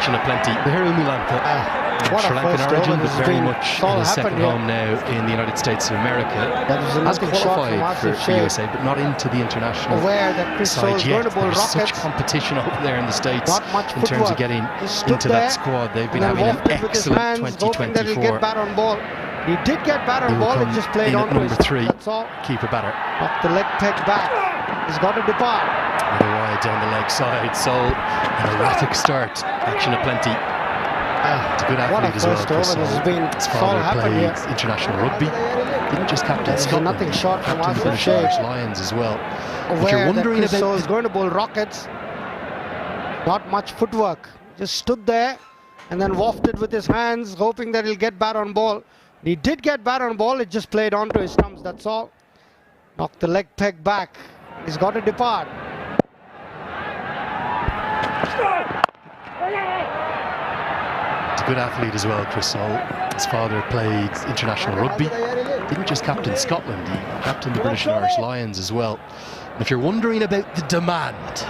action aplenty. The Milantha. Sri Lankan origin, but very much in his second home now in the United States of America. Has qualified for USA, but not into the international side yet. There's such competition over there in the States in terms of getting into that squad. They've been having an excellent 2024. He did get bat on ball, it just played on number 3, keeper batter. Off the leg peg back, he's got to depart. Another wide down the leg side, so an erratic start, action aplenty. It's a good athlete as well. His father played international rugby. Didn't just captain Scotland. Nothing short from the British Irish Lions as well. If you're wondering about he's going to bowl rockets, not much footwork. Just stood there and then wafted with his hands, hoping that he'll get bat on ball. He did get bat on ball, it just played onto his stumps, that's all. Knocked the leg peg back. He's got to depart. He's a good athlete as well, Chris Sol. His father played international rugby. Didn't just captain Scotland, he captained the British and Irish Lions as well. And if you're wondering about the demand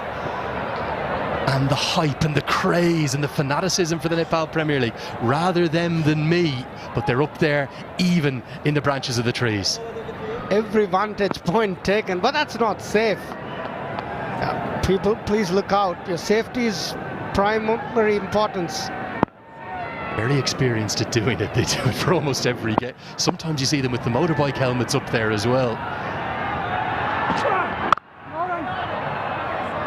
and the hype and the craze and the fanaticism for the Nepal Premier League, rather them than me, but they're up there even in the branches of the trees. Every vantage point taken, but that's not safe. People, please look out. Your safety is primary importance. Very experienced at doing it. They do it for almost every game. Sometimes you see them with the motorbike helmets up there as well.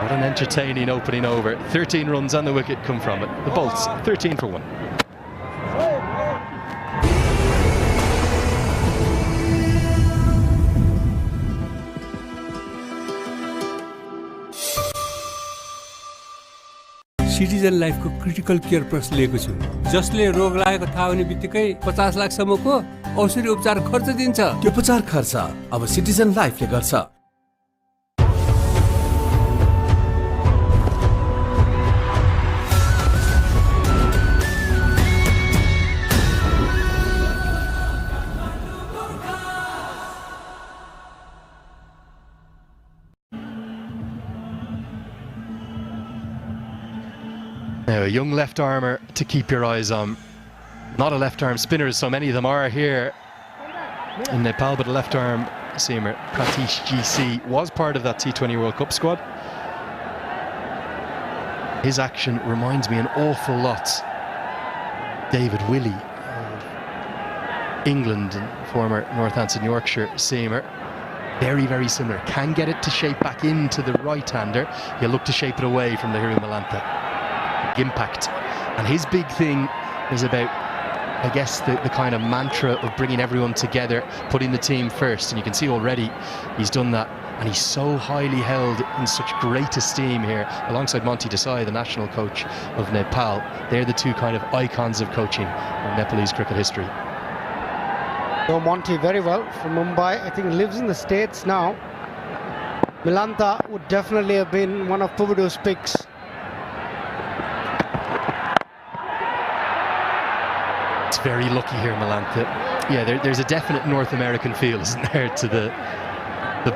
What an entertaining opening over. 13 runs on the wicket come from it. The Bolts, 13 for 1. Citizen लाइफको critical care plus लिएको छु जसले रोग लागेको थाहा हुने बित्तिकै 50 लाखसम्मको औषधि उपचार खर्च दिन्छ त्यो उपचार खर्च अब सिटिजन लाइफले गर्छ Now, a young left armour to keep your eyes on. Not a left arm spinner, as so many of them are here in Nepal, but a left arm seamer. Pratish GC was part of that T20 World Cup squad. His action reminds me an awful lot David Willey of England and former Northampton Yorkshire seamer. Very, very similar. Can get it to shape back into the right-hander. He'll look to shape it away from the Milantha. Impact, and his big thing is about, I guess, the kind of mantra of bringing everyone together, putting the team first, and you can see already he's done that, and he's so highly held in such great esteem here alongside Monty Desai, the national coach of Nepal. They're the two kind of icons of coaching in Nepalese cricket history. So Monty very well from Mumbai. I think lives in the States now. Milantha would definitely have been one of Puvadu's picks. It's very lucky here, Milantha. Yeah, there's a definite North American feel, isn't there, to the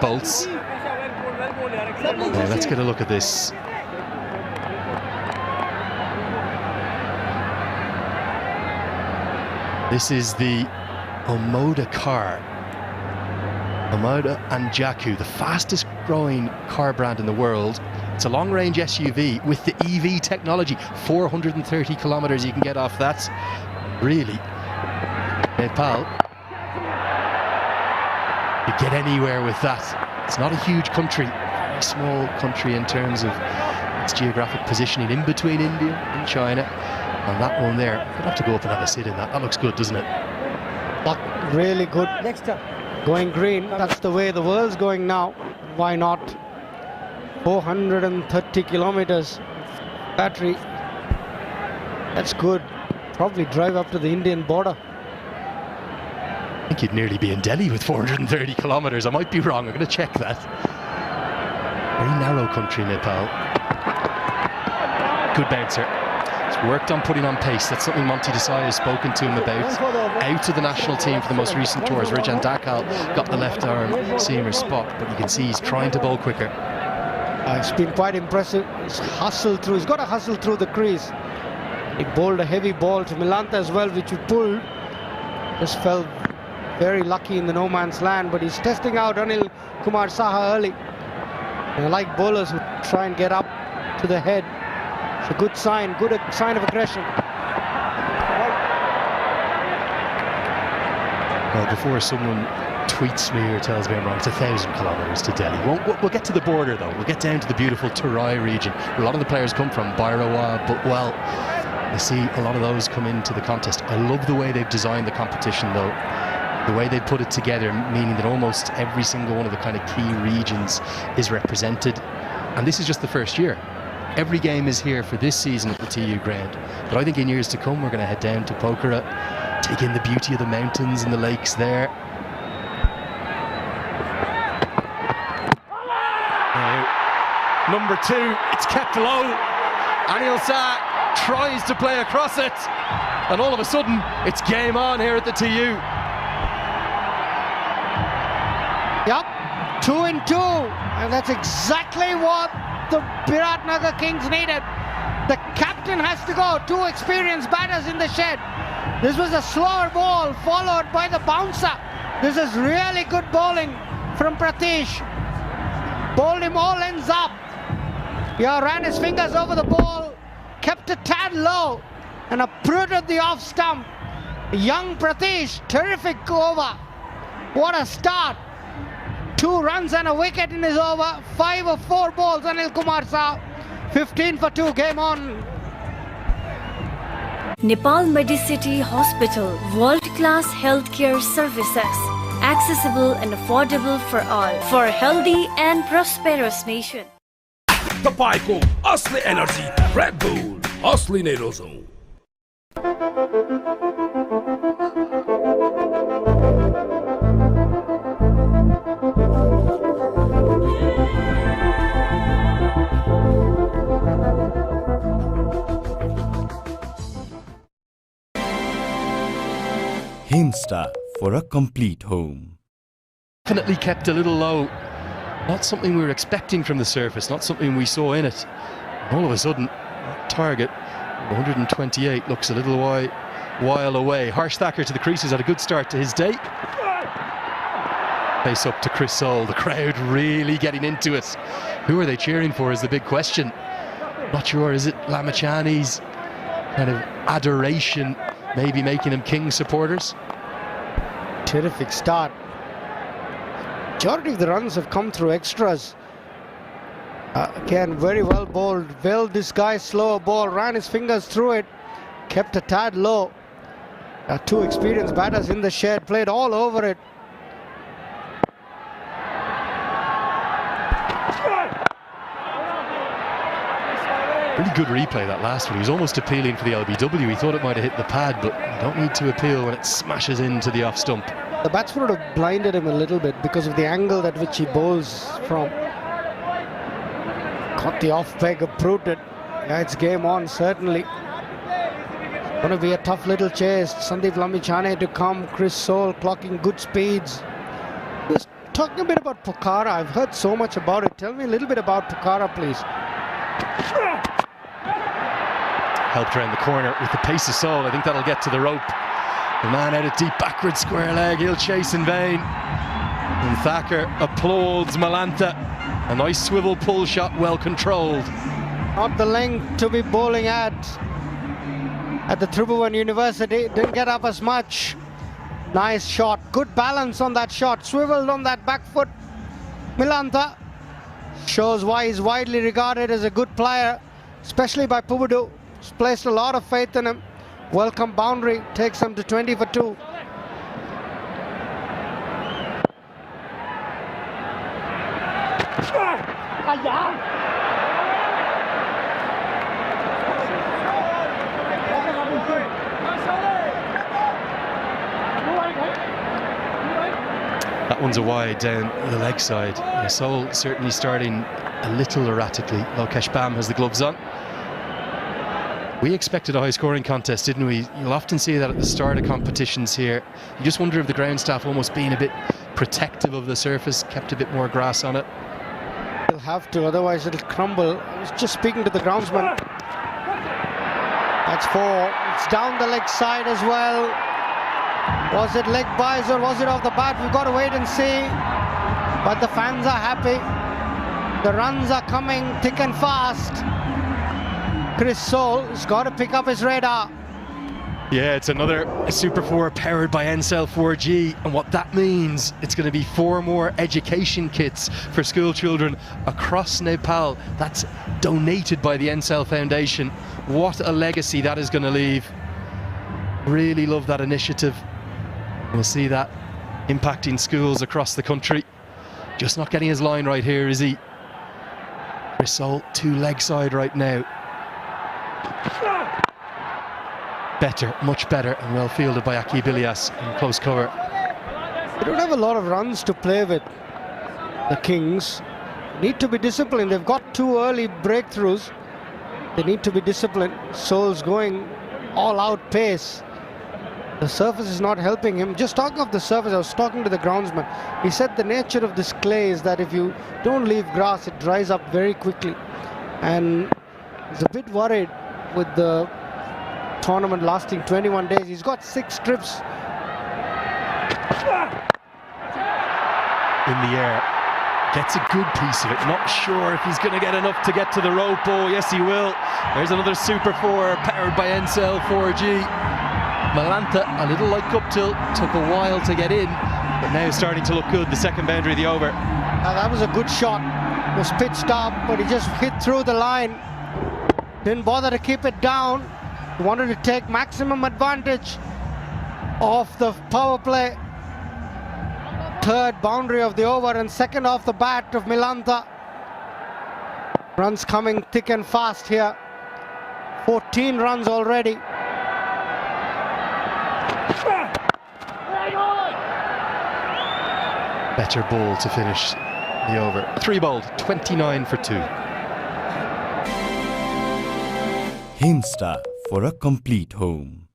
Bolts. Yeah, let's get a look at this. This is the Omoda car. Omoda and Jaku, the fastest growing car brand in the world. It's a long-range SUV with the EV technology. 430 kilometers you can get off that. Really, Nepal, you get anywhere with that. It's not a huge country, very small country in terms of its geographic positioning in between India and China. And that one there, you'd have to go up and have a sit in that. That looks good, doesn't it? That really good. Next up, going green. That's the way the world's going now. Why not? 430 kilometers battery. That's good. Probably drive up to the Indian border. I think you'd nearly be in Delhi with 430 kilometers. I might be wrong. I'm going to check that. Very narrow country, Nepal. Good bouncer. He's worked on putting on pace. That's something Monty Desai has spoken to him about. Out of the national team for the most recent tours, Rajan Dakal got the left arm seamer spot, but you can see he's trying to bowl quicker. It's been quite impressive. He's hustled through. He's got to hustle through the crease. He bowled a heavy ball to Milantha as well, which he pulled. Just fell very lucky in the no man's land, but he's testing out Anil Kumar Saha early. And I like bowlers who try and get up to the head. It's a good sign of aggression. Well, before someone tweets me or tells me I'm wrong, it's 1,000 kilometres to Delhi. We'll get to the border though. We'll get down to the beautiful Terai region. A lot of the players come from BIRATNAGAR, but well, I see a lot of those come into the contest. I love the way they've designed the competition though. The way they put it together, meaning that almost every single one of the kind of key regions is represented. And this is just the first year. Every game is here for this season at the TU ground. But I think in years to come, we're going to head down to Pokhara, take in the beauty of the mountains and the lakes there. Now, number 2, it's kept low. Anil Shah tries to play across it. And all of a sudden, it's game on here at the TU. Yep, 2 and 2, and that's exactly what the BIRATNAGAR Kings needed. The captain has to go, 2 experienced batters in the shed. This was a slower ball followed by the bouncer. This is really good bowling from Pratish. Bowled him all ends up. Yeah, ran his fingers over the ball, kept a tad low, and uprooted the off stump. Young Pratish, terrific over. What a start. 2 runs and a wicket in his over. 5 of 4 balls, Anil Kumar Shah. 15 for 2, game on. Nepal Medicity Hospital, world-class healthcare services, accessible and affordable for all, for a healthy and prosperous nation. तपाईको असली energy red bull असली नै रोजौं Himsta for a complete home. Definitely kept a little low. Not something we were expecting from the surface, not something we saw in it. And all of a sudden, target 128 looks a little while away. Harsh Thacker to the creases, had a good start to his day. Face up to Chris Soul, the crowd really getting into it. Who are they cheering for is the big question. Not sure, is it Lamachani's kind of adoration maybe making them King supporters? Terrific start. Majority of the runs have come through extras. Again, very well bowled, well disguised slower ball, ran his fingers through it, kept a tad low. 2 experienced batters in the shed, played all over it. Really good replay, that last one. He was almost appealing for the LBW. He thought it might have hit the pad, but you don't need to appeal when it smashes into the off stump. The batsman would have blinded him a little bit because of the angle at which he bowls from. Caught the off peg, uprooted. Yeah, it's game on, certainly. Going to be a tough little chase. Sandeep Lamichhane to come. Chris Soul clocking good speeds. Just talking a bit about Pokhara. I've heard so much about it. Tell me a little bit about Pokhara, please. Helped around the corner with the pace of Soul. I think that'll get to the rope. The man out at deep backward square leg, he'll chase in vain. And Thacker applauds Milantha. A nice swivel pull shot, well controlled. Not the length to be bowling at the Tribhuvan University. Didn't get up as much. Nice shot, good balance on that shot. Swiveled on that back foot. Milantha shows why he's widely regarded as a good player, especially by Pubudu. He's placed a lot of faith in him. Welcome boundary, takes him to 20 for 2. That one's a wide down the leg side. Soul certainly starting a little erratically. Lokesh Bam has the gloves on. We expected a high-scoring contest, didn't we? You'll often see that at the start of competitions here. You just wonder if the ground staff almost being a bit protective of the surface, kept a bit more grass on it. They'll have to, otherwise it'll crumble. I was just speaking to the groundsman. That That's 4. It's down the leg side as well. Was it leg buys or was it off the bat? We've got to wait and see. But the fans are happy. The runs are coming thick and fast. Chris Soule has got to pick up his radar. Yeah, it's another Super 4 powered by NCELL 4G, and what that means, it's going to be 4 more education kits for school children across Nepal. That's donated by the NCELL Foundation. What a legacy that is going to leave. Really love that initiative. We'll see that impacting schools across the country. Just not getting his line right here, is he? Chris Soule, 2 leg side right now. Better, much better, and well fielded by Aki Bilias in close cover. They don't have a lot of runs to play with, the Kings. Need to be disciplined. They've got 2 early breakthroughs. They need to be disciplined. Soule's going all out pace. The surface is not helping him. Just talking of the surface, I was talking to the groundsman. He said the nature of this clay is that if you don't leave grass, it dries up very quickly. And he's a bit worried with the tournament lasting 21 days. He's got 6 trips In the air, gets a good piece of it. Not sure if he's going to get enough to get to the rope. Oh, yes, he will. There's another Super 4 powered by NCELL 4G. Malanta, a little like up tilt, took a while to get in, but now starting to look good. The second boundary of the over. That was a good shot. It was pitched up, but he just hit through the line. Didn't bother to keep it down. He wanted to take maximum advantage of the power play. Third boundary of the over and second off the bat of Milanta. Runs coming thick and fast here. 14 runs already. Better ball to finish the over. 3 bowled, 29 for 2. Himsta for a complete home.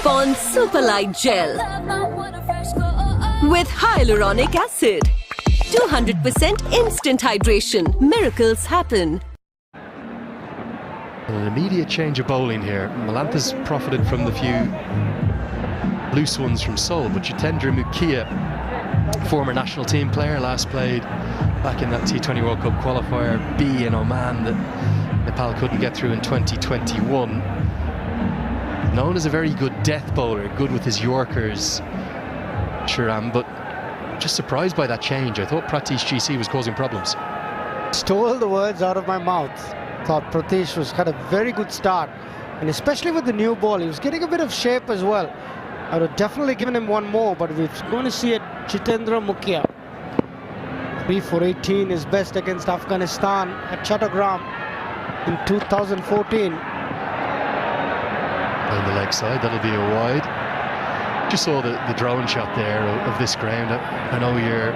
Pond Superlight Gel with hyaluronic acid. 200% instant hydration. Miracles happen. An immediate change of bowling here. Malanta's profited from the few loose ones from Seoul, but Jitendra Mukia, former national team player, last played back in that T20 World Cup qualifier B in Oman that Nepal couldn't get through in 2021. Known as a very good death bowler, good with his Yorkers, Shiram, but just surprised by that change. I thought Pratish GC was causing problems. Stole the words out of my mouth. Thought Pratish had a very good start, and especially with the new ball, he was getting a bit of shape as well. I would have definitely given him one more, but we're going to see it. Jitendra Mukia, 3 for 18, is best against Afghanistan at Chattogram in 2014. On the leg side, that'll be a wide. Just saw the drone shot there of this ground. I know your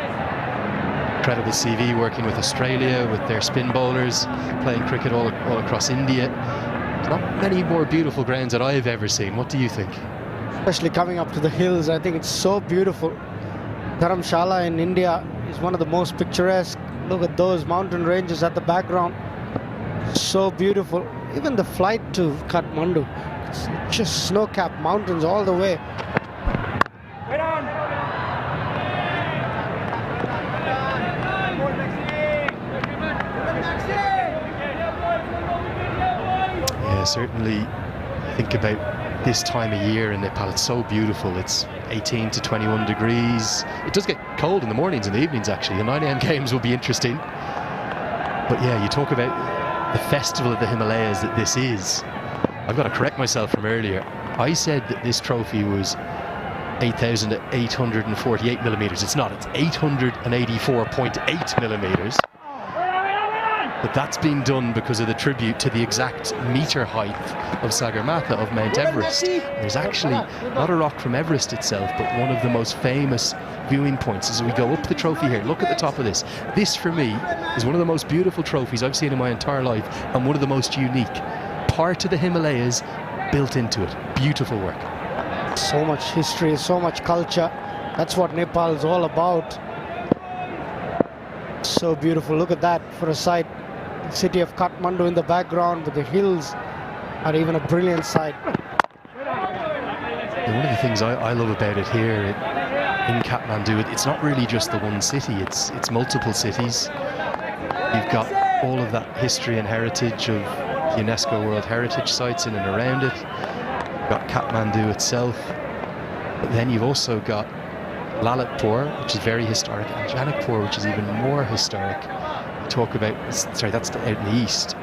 incredible CV working with Australia, with their spin bowlers, playing cricket all across India. There's not many more beautiful grounds that I've ever seen. What do you think? Especially coming up to the hills, I think it's so beautiful. Dharamshala in India is one of the most picturesque. Look at those mountain ranges at the background. So beautiful. Even the flight to Kathmandu, it's just snow-capped mountains all the way. Yeah, certainly think about this time of year in Nepal. It's so beautiful. It's 18 to 21 degrees. It does get cold in the mornings and the evenings, actually. The 9 AM games will be interesting. But yeah, you talk about the festival of the Himalayas that this is. I've got to correct myself from earlier. I said that this trophy was 8,848 millimeters. It's not. It's 884.8 millimeters. But that's been done because of the tribute to the exact metre height of Sagarmatha, of Mount Everest. There's actually not a rock from Everest itself, but one of the most famous viewing points as we go up the trophy here. Look at the top of this. This, for me, is one of the most beautiful trophies I've seen in my entire life, and one of the most unique. Part of the Himalayas built into it. Beautiful work. So much history, so much culture. That's what Nepal is all about. So beautiful. Look at that for a sight. The city of Kathmandu in the background with the hills are even a brilliant sight. And one of the things I love about it here in Kathmandu, it's not really just the one city, it's multiple cities. You've got all of that history and heritage of UNESCO World Heritage Sites in and around it. You've got Kathmandu itself, but then you've also got Lalitpur, which is very historic, and Janakpur, which is even more historic. Talk about, sorry, that's out in the east,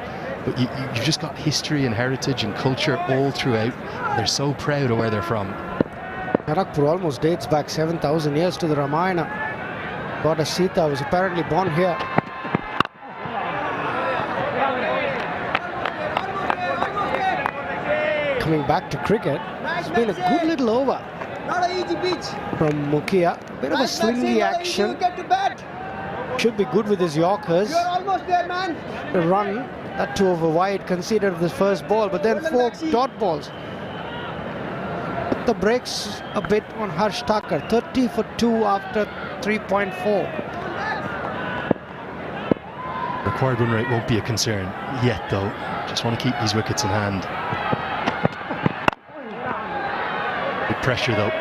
but you've just got history and heritage and culture all throughout. They're so proud of where they're from. Janakpur almost dates back 7,000 years to the Ramayana. Goddess Sita was apparently born here. Coming back to cricket, it's been a good little over from Mukia. Bit of a slingy action. Should be good with his Yorkers. The run, that 2 over wide, conceded the first ball, but then 4 dot balls. The brakes a bit on Harsh Thakur. 30 for 2 after 3.4. Required run rate won't be a concern yet, though. Just want to keep these wickets in hand. Big pressure, though.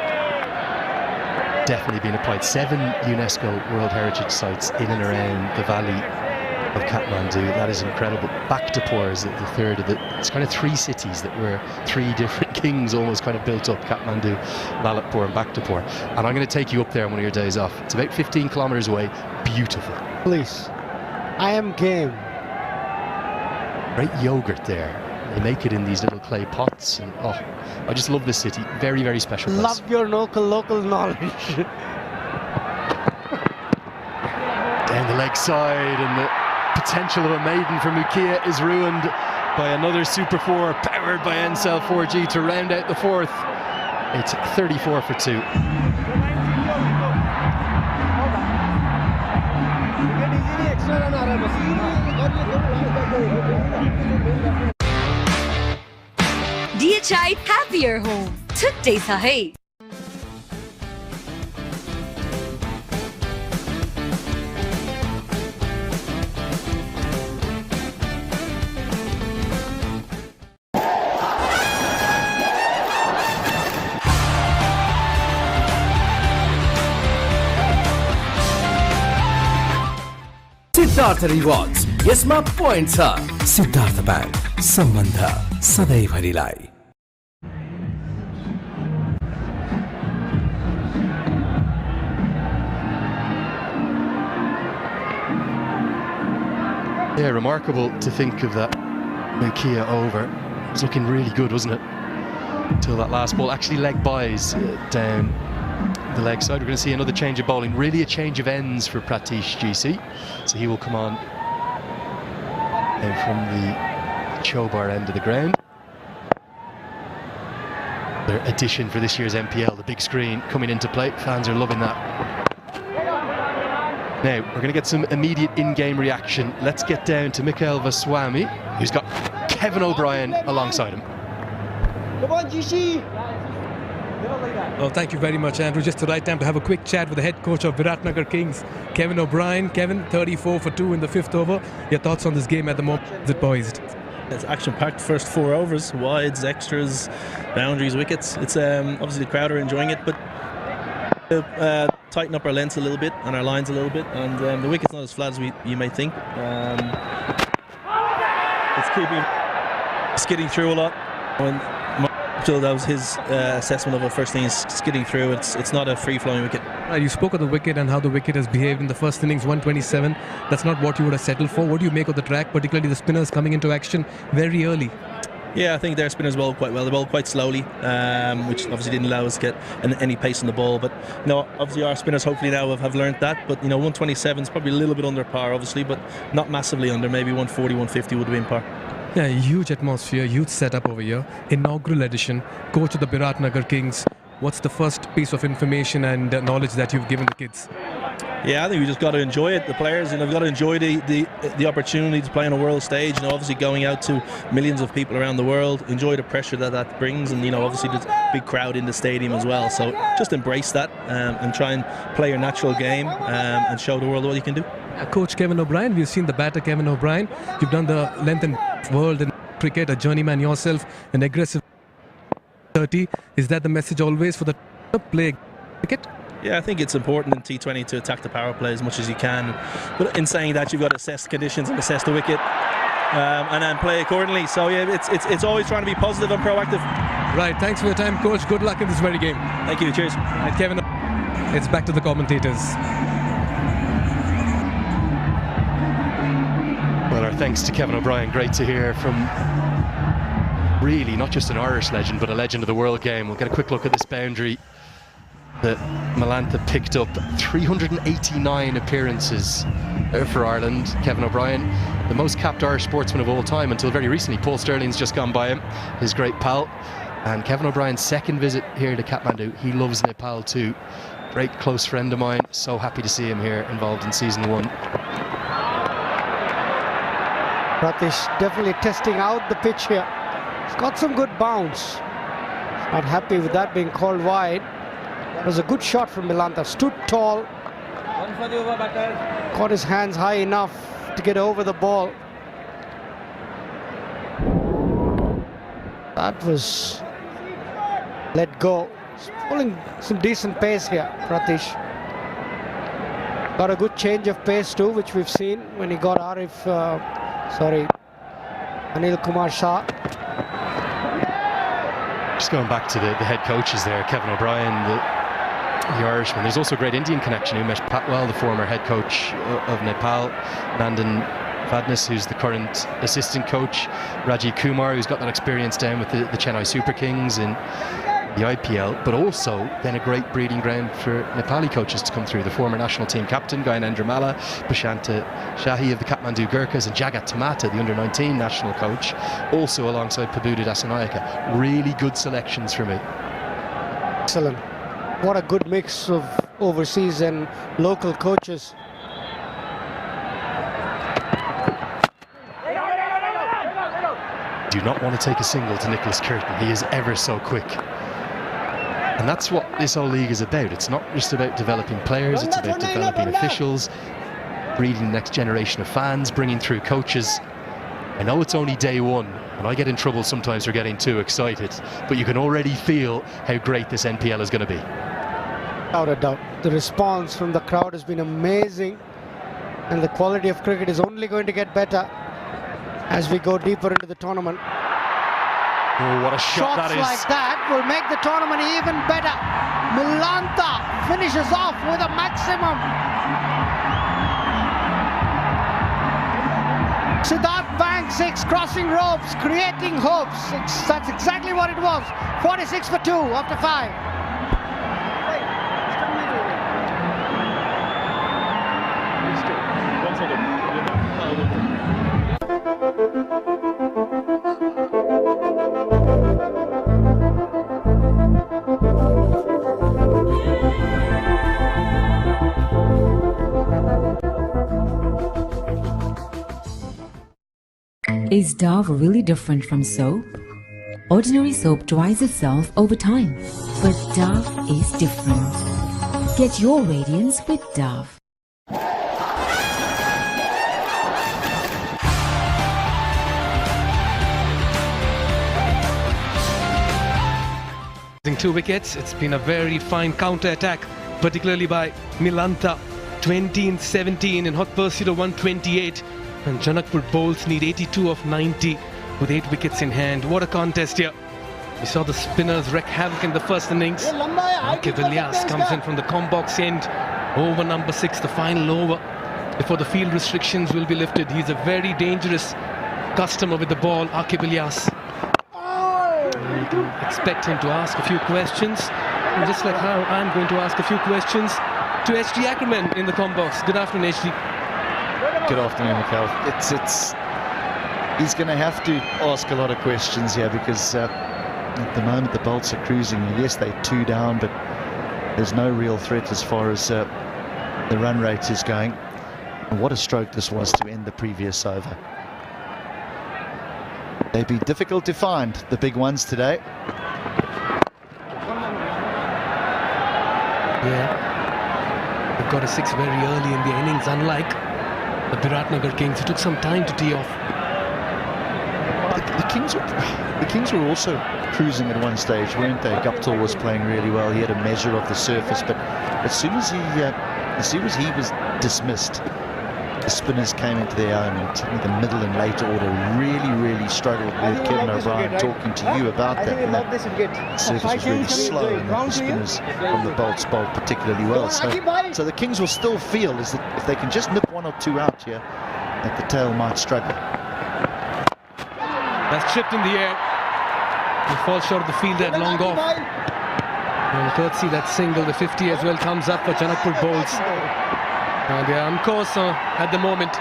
Definitely being applied. 7 UNESCO World Heritage Sites in and around the valley of Kathmandu. That is incredible. Baktapur is the third of the... It's kind of 3 cities that were 3 different kings almost kind of built up. Kathmandu, Lalitpur and Baktapur. And I'm going to take you up there on one of your days off. It's about 15 kilometres away. Beautiful. Please. I am game. Great yogurt there. They make it in these little clay pots, and oh, I just love this city. Very, very special place. Love your local knowledge. Down the leg side, and the potential of a maiden for Mukia is ruined by another Super 4 powered by NCELL 4G to round out the 4th. It's 34 for 2. DHI Happier Home. Today sahi. Siddhartha Rewards. यसमा point छ Siddharth bank सम्बन्ध सधैँभरिलाई. Yeah, remarkable to think of that Mukia over. It was looking really good, wasn't it? Until that last ball. Actually, leg buys down the leg side. We're going to see another change of bowling. Really a change of ends for Pratish GC. So he will come on from the Chobar end of the ground. Their addition for this year's NPL, the big screen coming into play. Fans are loving that. Now, we're going to get some immediate in-game reaction. Let's get down to Mikhail Vaswamy, who's got Kevin O'Brien alongside him. Come on, GC! Well, thank you very much, Andrew. Just the right time to have a quick chat with the head coach of BIRATNAGAR Kings, Kevin O'Brien. Kevin, 34 for 2 in the 5th over. Your thoughts on this game at the moment? Is it poised? It's action-packed first 4 overs, wides, extras, boundaries, wickets. It's obviously the crowd are enjoying it, but tighten up our lengths a little bit and our lines a little bit, and the wicket's not as flat as you may think. It's keeping skidding through a lot. So that was his assessment of it. First thing is skidding through. It's not a free-flowing wicket. You spoke of the wicket and how the wicket has behaved in the first innings, 127. That's not what you would have settled for. What do you make of the track, particularly the spinners coming into action very early? Yeah, I think their spinners bowled quite well. They bowled quite slowly, which obviously didn't allow us to get any pace on the ball. But obviously our spinners hopefully now have learned that. But 127 is probably a little bit under par, obviously, but not massively under. Maybe 140, 150 would have been par. Yeah, huge atmosphere, huge setup over here. Inaugural edition. Coach of the BIRATNAGAR Kings. What's the first piece of information and knowledge that you've given the kids? Yeah, I think we just got to enjoy it. The players, have got to enjoy the opportunity to play on a world stage. Obviously going out to millions of people around the world. Enjoy the pressure that brings, and obviously there's a big crowd in the stadium as well. So just embrace that and try and play your natural game and show the world what you can do. Coach Kevin O'Brien, we've seen the batter Kevin O'Brien. You've done the length and world in cricket, a journeyman yourself, an aggressive 30. Is that the message always for the play cricket? Yeah, I think it's important in T20 to attack the power play as much as you can. But in saying that, you've got to assess conditions and assess the wicket and then play accordingly. So yeah, it's always trying to be positive and proactive. Right, thanks for your time, Coach. Good luck in this very game. Thank you, cheers. And Kevin, it's back to the commentators. Well, our thanks to Kevin O'Brien. Great to hear from really not just an Irish legend, but a legend of the world game. We'll get a quick look at this boundary that Milantha picked up. 389 appearances for Ireland. Kevin O'Brien, the most capped Irish sportsman of all time until very recently. Paul Sterling's just gone by him, his great pal. And Kevin O'Brien's second visit here to Kathmandu. He loves Nepal too. Great close friend of mine. So happy to see him here involved in season 1. Pratish definitely testing out the pitch here. He's got some good bounce. Not happy with that being called wide. It was a good shot from Milantha. Stood tall. Got his hands high enough to get over the ball. That was let go. He's pulling some decent pace here, Pratish. Got a good change of pace too, which we've seen when he got Anil Kumar Shah. Just going back to the head coaches there, Kevin O'Brien, the Irishman. There's also a great Indian connection. Umesh Patwal, the former head coach of Nepal. Nandan Vadnis, who's the current assistant coach. Rajiv Kumar, who's got that experience down with the Chennai Super Kings in the IPL, but also then a great breeding ground for Nepali coaches to come through. The former national team captain, Gayanendra Malla, Prashanta Shahi of the Kathmandu Gurkhas, and Jagat Tamata, the under-19 national coach, also alongside Pabudu Dasanayaka. Really good selections for me. Excellent. What a good mix of overseas and local coaches. Do not want to take a single to Nicholas Curtin. He is ever so quick. And that's what this whole league is about. It's not just about developing players, it's about developing officials, breeding the next generation of fans, bringing through coaches. I know it's only day 1, and I get in trouble sometimes for getting too excited, but you can already feel how great this NPL is going to be. Without a doubt. The response from the crowd has been amazing, and the quality of cricket is only going to get better as we go deeper into the tournament. Oh, what a shot that is. Shots like that will make the tournament even better. Milantha finishes off with a maximum. Siddhartha bang 6, crossing ropes, creating hopes. That's exactly what it was. 46 for 2 after 5. Is Dove really different from soap? Ordinary soap dries itself over time, but Dove is different. Get your radiance with Dove. Two wickets. It's been a very fine counter-attack, particularly by Milantha. 20-17 in hot pursuit of 128. And Janakpur bowls need 82 of 90 with 8 wickets in hand. What a contest here. We saw the spinners wreak havoc in the first innings. Vilyas comes in from the combox end. Over number 6, the final over before the field restrictions will be lifted. He's a very dangerous customer with the ball, Vilyas. can expect him to ask a few questions, and just like how I'm going to ask a few questions to HG Ackerman in the combox. Good afternoon, HG. Good afternoon, Mikhail. He's going to have to ask a lot of questions here because at the moment the Bolts are cruising. Yes, they're 2 down, but there's no real threat as far as the run rate is going. And what a stroke this was to end the previous over. They'd be difficult to find, the big ones today. Yeah, they've got a 6 very early in the innings, unlike the BIRATNAGAR Kings, who took some time to tee off. The Kings were also cruising at one stage, weren't they? Guptill was playing really well. He had a measure of the surface, but as soon as he was dismissed, the spinners came into their own, and the middle and late order really struggled with Kevin O'Brien talking to you about that. And the surface was really slow, and the spinners from the Bolts bowled particularly well. So the Kings will still feel is that if they can just nip 1 or 2 out here, that the tail might struggle. That's chipped in the air. He falls short of the field at long off. And courtesy that single, the 50 as well comes up for Janakpur bowls. And they are on course at the moment.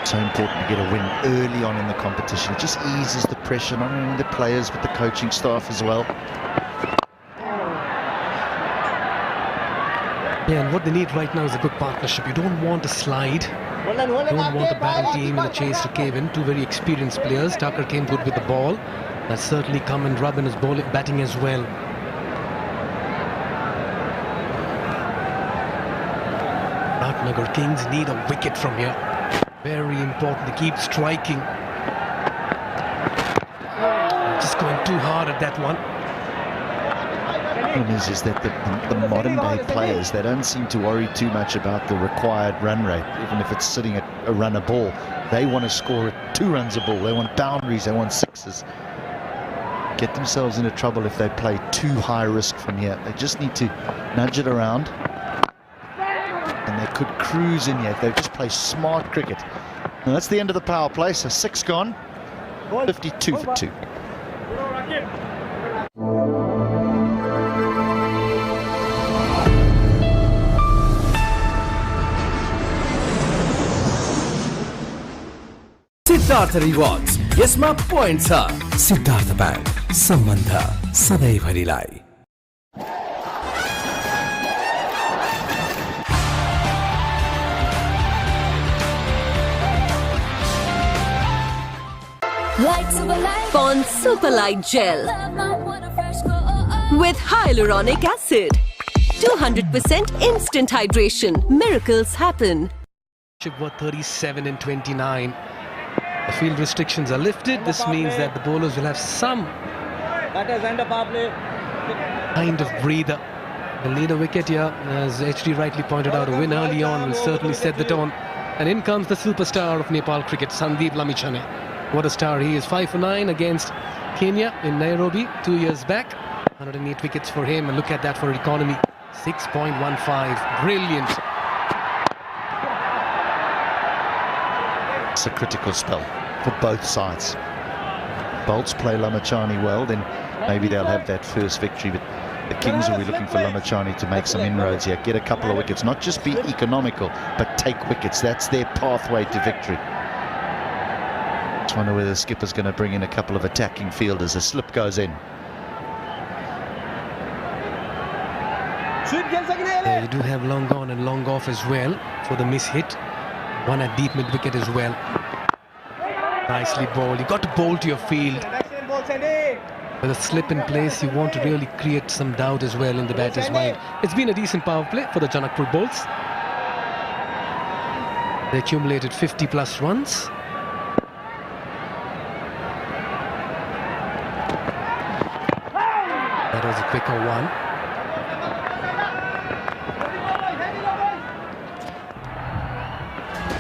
So important to get a win early on in the competition. It just eases the pressure, not only the players but the coaching staff as well. Yeah, and what they need right now is a good partnership. You don't want a slide. You don't want the batting team in the chase to cave in. 2 very experienced players. Tucker came good with the ball. That's certainly come and rub in his batting as well. BIRATNAGAR Kings need a wicket from here. Very important to keep striking. Just going too hard at that one. The problem is that the modern day players, they don't seem to worry too much about the required run rate, even if it's sitting at a run a ball. They want to score at 2 runs a ball. They want boundaries, they want 6s. Get themselves into trouble if they play too high risk from here. They just need to nudge it around, and they could cruise in here if they just play smart cricket. Now that's the end of the power play, so 6 gone, 52 for 2. Siddharth rewards, यसमा point छ। Siddharth bank, सम्बन्ध सधैँभरिलाई। Pond Superlight Gel with hyaluronic acid. 200% instant hydration. Miracles happen. Were 37 and 29. The field restrictions are lifted. This means that the bowlers will have some kind of breather. They'll need a wicket here. As HD rightly pointed out, a win early on will certainly set the tone. And in comes the superstar of Nepal cricket, Sandeep Lamichhane. What a star he is. 5 for 9 against Kenya in Nairobi 2 years back. 108 wickets for him, and look at that for economy. 6.15. Brilliant. It's a critical spell for both sides. Bolts play Lamichhane well, then maybe they'll have that first victory, but the Kings will be looking for Lamichhane to make some inroads here, get a couple of wickets, not just be economical, but take wickets. That's their pathway to victory. Just wonder whether the skipper's going to bring in a couple of attacking fielders. A slip goes in. Yeah, you do have long on and long off as well for the miss hit. One at deep mid wicket as well. Nicely bowled. You got to bowl to your field. With a slip in place, you want to really create some doubt as well in the batter's mind. It's been a decent power play for the Janakpur bowls. They accumulated 50 plus runs. That was a quicker one.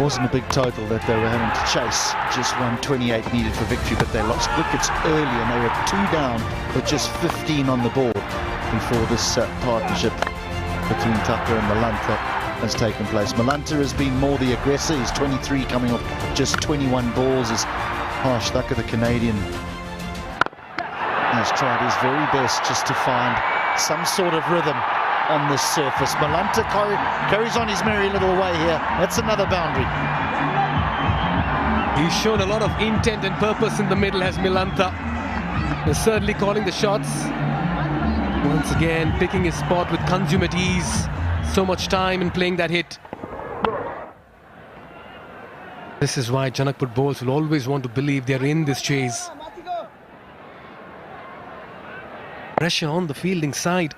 Wasn't a big total that they were having to chase. Just 128 needed for victory, but they lost wickets early and they were 2 down with just 15 on the board before this partnership between Tucker and Milanta has taken place. Milanta has been more the aggressor. He's 23, coming off just 21 balls. Is harsh luck of the Canadian. He's tried his very best just to find some sort of rhythm on this surface. Milanta carries on his merry little way here. That's another boundary. He's shown a lot of intent and purpose in the middle, has Milanta. He's certainly calling the shots. Once again, picking his spot with consummate ease. So much time in playing that hit. This is why Janakpur bowls will always want to believe they're in this chase. Pressure on the fielding side.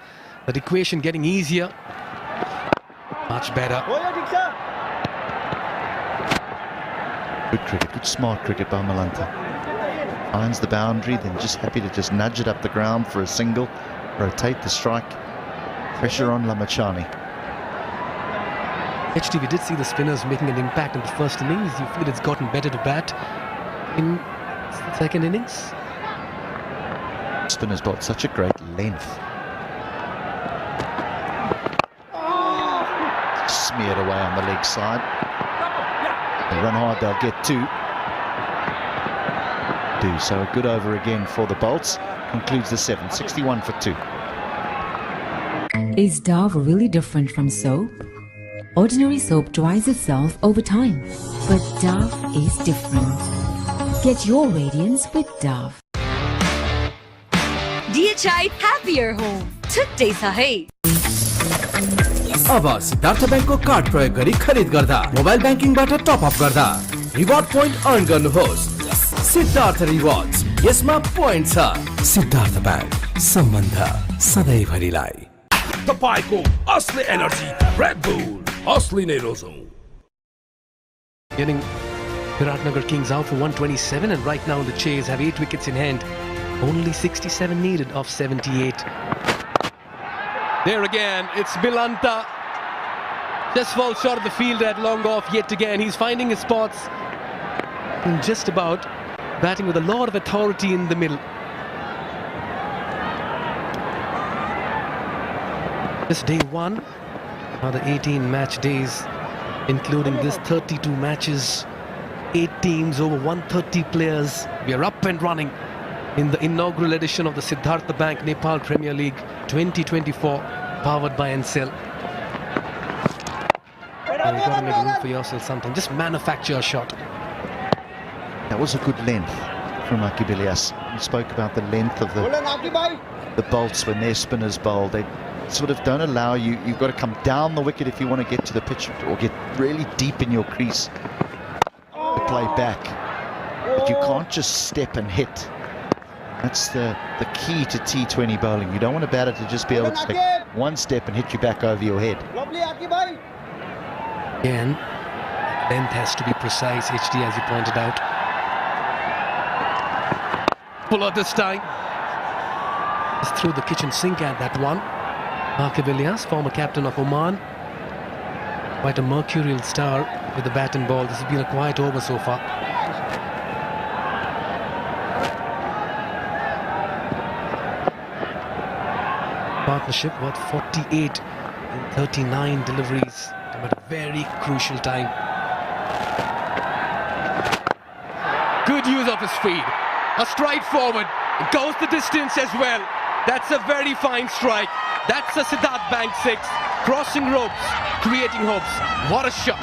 That equation getting easier. Much better. Good cricket, good smart cricket by Milanta. Finds the boundary, then just happy to just nudge it up the ground for a single. Rotate the strike. Pressure on Lamachani. HT, we did see the spinners making an impact in the first innings. You feel it's gotten better to bat in the second innings? Spinners bowled such a great length. Smeared away on the leg side. They run hard, they'll get two. So a good over again for the Bolts. Concludes the 7, 61 for 2. Is Dove really different from soap? Ordinary soap dries itself over time, but Dove is different. Get your radiance with Dove. DHI Happier Home. छुट्टै छ है। अब Siddharth बैंकको card प्रयोग गरी खरिद गर्दा mobile बैंकिङबाट top up गर्दा reward point earn गर्नुहोस्। सिद्धार्थ रिवार्ड्स, यसमा पोइन्ट छ। सिद्धार्थ बैंक, सम्बन्ध सधैँभरिलाई। तपाईको असली एनर्जी रेड बुल असली नै रोजौं। Getting BIRATNAGAR Kings out for 127 and right now in the chase have 8 wickets in hand. Only 67 needed of 78. There again, it's Milanta. Just falls short of the field at long off yet again. He's finding his spots. And just about batting with a lot of authority in the middle. This day one, another 18 match days, including this 32 matches, 8 teams, over 130 players. We are up and running in the inaugural edition of the Siddhartha Bank Nepal Premier League 2024, powered by NCELL. You've got to make room for yourself sometime. Just manufacture a shot. That was a good length from Akibilias. We spoke about the length of the Bolts when their spinners bowl. They sort of don't allow you. You've got to come down the wicket if you want to get to the pitch or get really deep in your crease to play back. But you can't just step and hit. That's the key to T20 bowling. You don't want a batter to just be able to take one step and hit you back over your head. Again, length has to be precise, HT, as you pointed out. Puller this time. Just threw the kitchen sink at that one. Akibilias, former captain of Oman. Quite a mercurial star with the bat and ball. This has been a quiet over so far. Partnership worth 48 in 39 deliveries at a very crucial time. Good use of his feet. A stride forward. It goes the distance as well. That's a very fine strike. That's a Siddhartha Bank 6. Crossing ropes, creating hopes. What a shot.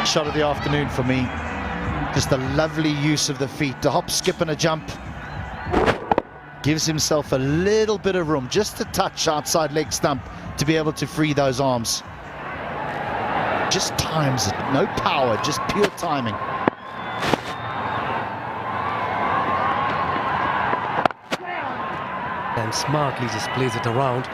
Shot of the afternoon for me. Just a lovely use of the feet. A hop, skip and a jump. Gives himself a little bit of room, just a touch outside leg stump to be able to free those arms. Just times it, no power, just pure timing. And smartly just plays it around,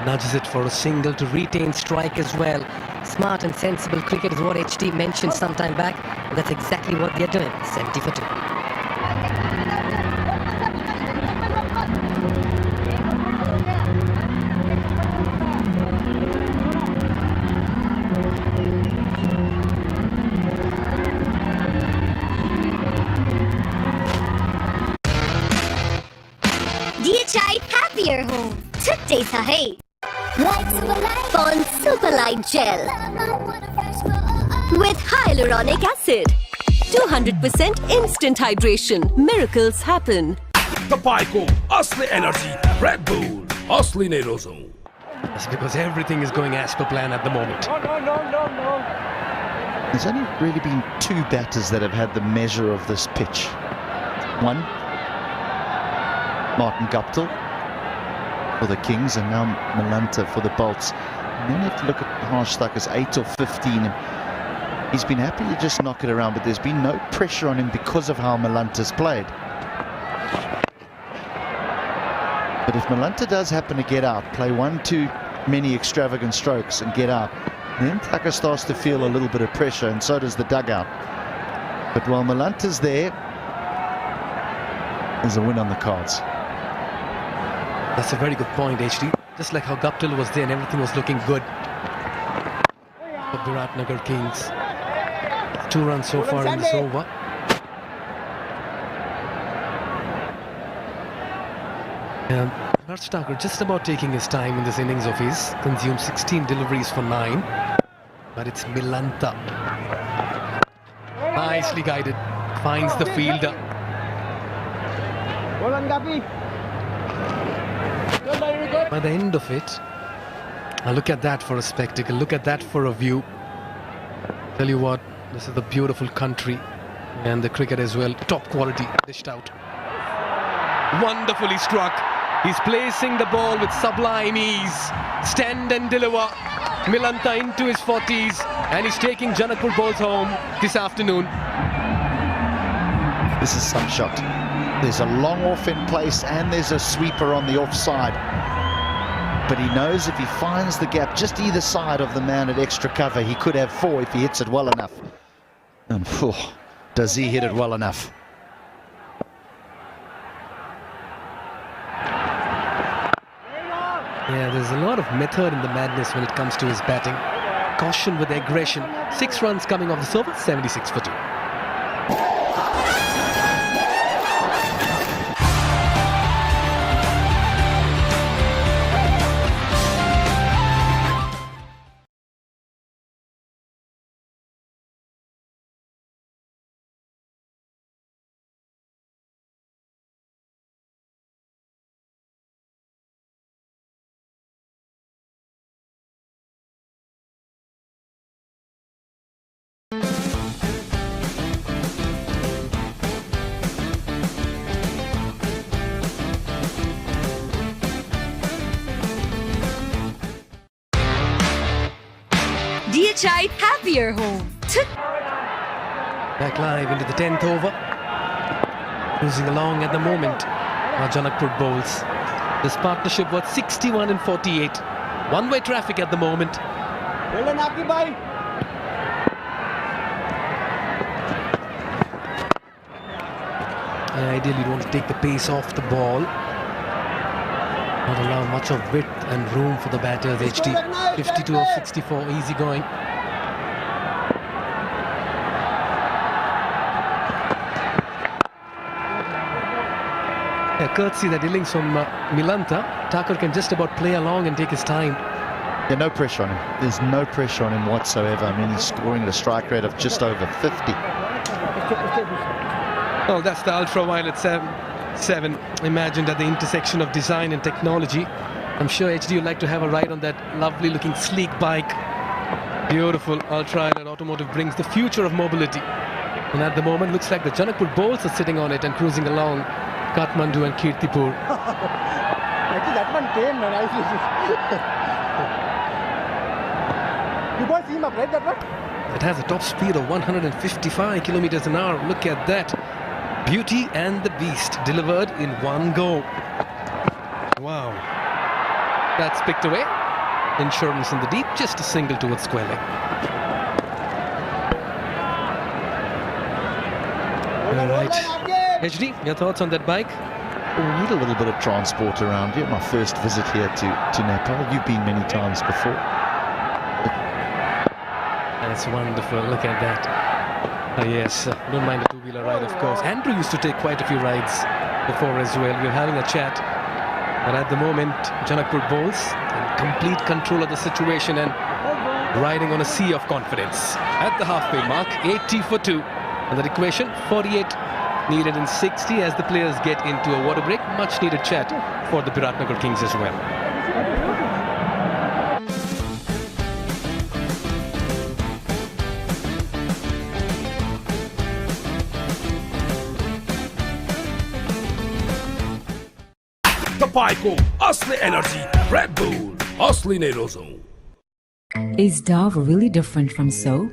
nudges it for a single to retain strike as well. Smart and sensible cricket is what HT mentioned some time back. And that's exactly what they're doing. 70 for 2. DHI Happier Home. छुट्टै छ है। Pond Superlight Gel with hyaluronic acid. 200% instant hydration. Miracles happen. Tapay ko asli energy Red Bull asli ne rozo. That's because everything is going as per plan at the moment. There's only really been 2 batters that have had the measure of this pitch. One, Martin Guptill for the Kings, and now Milanta for the Bolts. And then you have to look at Harsh Thakur's 8 or 15. He's been happy to just knock it around, but there's been no pressure on him because of how Milanta's played. But if Milanta does happen to get out, play 1 too many extravagant strokes and get out, then Thakur starts to feel a little bit of pressure, and so does the dugout. But while Milanta's there's a win on the cards. That's a very good point, HD. Just like how Guptill was there and everything was looking good for BIRATNAGAR Kings. 2 runs so far in this over. Harsh Thakur just about taking his time in this innings of his. Consumed 16 deliveries for 9. But it's Milanta. Nicely guided. Finds the fielder. By the end of it, look at that for a spectacle. Look at that for a view. Tell you what, this is the beautiful country. And the cricket as well. Top quality. Dished out. Wonderfully struck. He's placing the ball with sublime ease. Stand and deliver. Milanta into his 40s. And he's taking Janakpur balls home this afternoon. This is some shot. There's a long off in place and there's a sweeper on the offside. But he knows if he finds the gap just either side of the man at extra cover, he could have 4 if he hits it well enough. And does he hit it well enough? Yeah, there's a lot of method in the madness when it comes to his batting. Caution with aggression. 6 runs coming off the server, 76 for 2. DHI Happier Home. Back live into the 10th over. Cruising along at the moment are Janakpur bowls. This partnership was 61 and 48. One-way traffic at the moment. Ideally, you want to take the pace off the ball. Not allow much of width and room for the batters. HD 52 of 64, easy going. Yeah, courtesy that innings from Milanta, Thakur can just about play along and take his time. Yeah, no pressure on him. There's no pressure on him whatsoever. I mean, he's scoring at a strike rate of just over 50. Oh, that's the ultraviolet 7 imagined at the intersection of design and technology. I'm sure HD would like to have a ride on that lovely looking sleek bike. Beautiful ultraviolet automotive brings the future of mobility. And at the moment looks like the Janakpur bowls are sitting on it and cruising along Kathmandu and Kirtipur. Actually, that one came nicely. You boys see him up, right? That one? It has a top speed of 155 kilometers an hour. Look at that. Beauty and the Beast delivered in one go. Wow. That's picked away. Insurance in the deep, just a single towards square leg. All right. HD, your thoughts on that bike? We need a little bit of transport around here. My first visit here to Nepal. You've been many times before. That's wonderful. Look at that. Yes, don't mind a two-wheeler ride, of course. Andrew used to take quite a few rides before as well. We were having a chat. But at the moment, Janakpur bowls and complete control of the situation and riding on a sea of confidence. At the halfway mark, 80 for 2. And that equation, 48 needed in 60 as the players get into a water break. Much needed chat for the BIRATNAGAR Kings as well. Tapayko Asli Energy Red Bull Asli Nerozo. Is Dove really different from soap?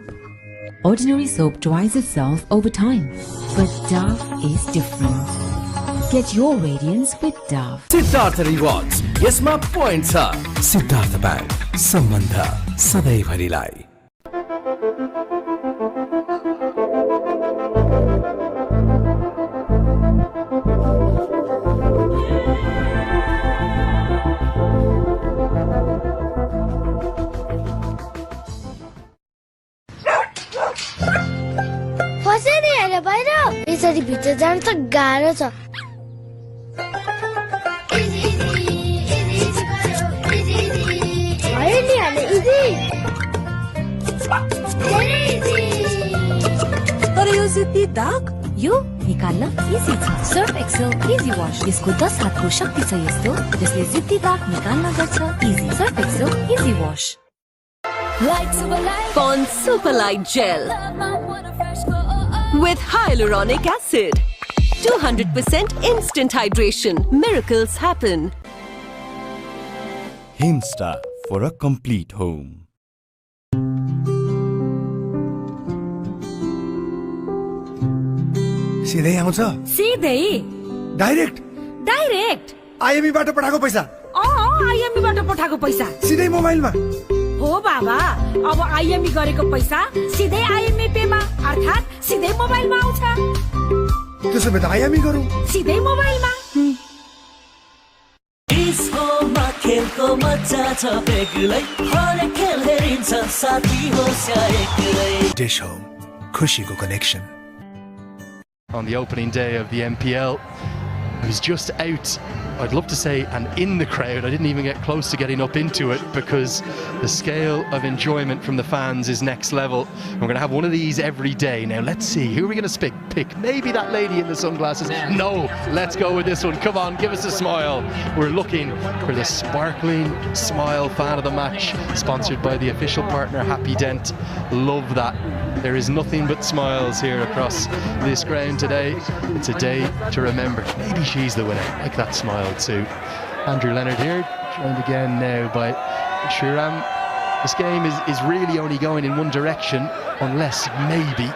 Ordinary soap dries itself over time, but Dove is different. Get your radiance with Dove. Siddhartha Rewards. यसमा point छ. Siddhartha Bank. सम्बन्ध सधैँभरिलाई. फसेनी हैन बाहिर यसरी भित्र जान त गाह्रो छ तर यो जिद्दी दाग यो निकाल्न इजी छ सर्फ एक्सेल इजी वाश यसको 10 हातको शक्ति छ यस्तो जसले जिद्दी दाग निकाल्न गर्छ easy Surf Excel easy wash Pond Super Light Gel with hyaluronic acid. 200% instant hydration. Miracles happen. Himsta for a complete home. सिधै आउँछ सिधै डाइरेक्ट आईएमई बाट पठाएको पैसा आईएमई बाट पठाएको पैसा सिधै मोबाइलमा हो बाबा अब आईएमई गरेको पैसा सिधै आईएमई पेमा अर्थात सिधै मोबाइलमा आउँछ त्यसो भए त आईएमई गरौँ सिधै मोबाइलमा डिस्कोमा खेलको मजा छ बेग्लै हरेक खेल हेरिन्छ साथी होस् या एक्लै डिश होम खुशीको connection. On the opening day of the NPL, he was just out, I'd love to say, and in the crowd. I didn't even get close to getting up into it because the scale of enjoyment from the fans is next level. We're going to have one of these every day. Now, let's see, who are we going to pick? Maybe that lady in the sunglasses? No, let's go with this one. Come on, give us a smile. We're looking for the sparkling smile fan of the match, sponsored by the official partner, Happy Dent. Love that. There is nothing but smiles here across this ground today. It's a day to remember. Maybe she's the winner. Like that smile too. Andrew Leonard here, joined again now by Shiram. This game is really only going in one direction unless maybe,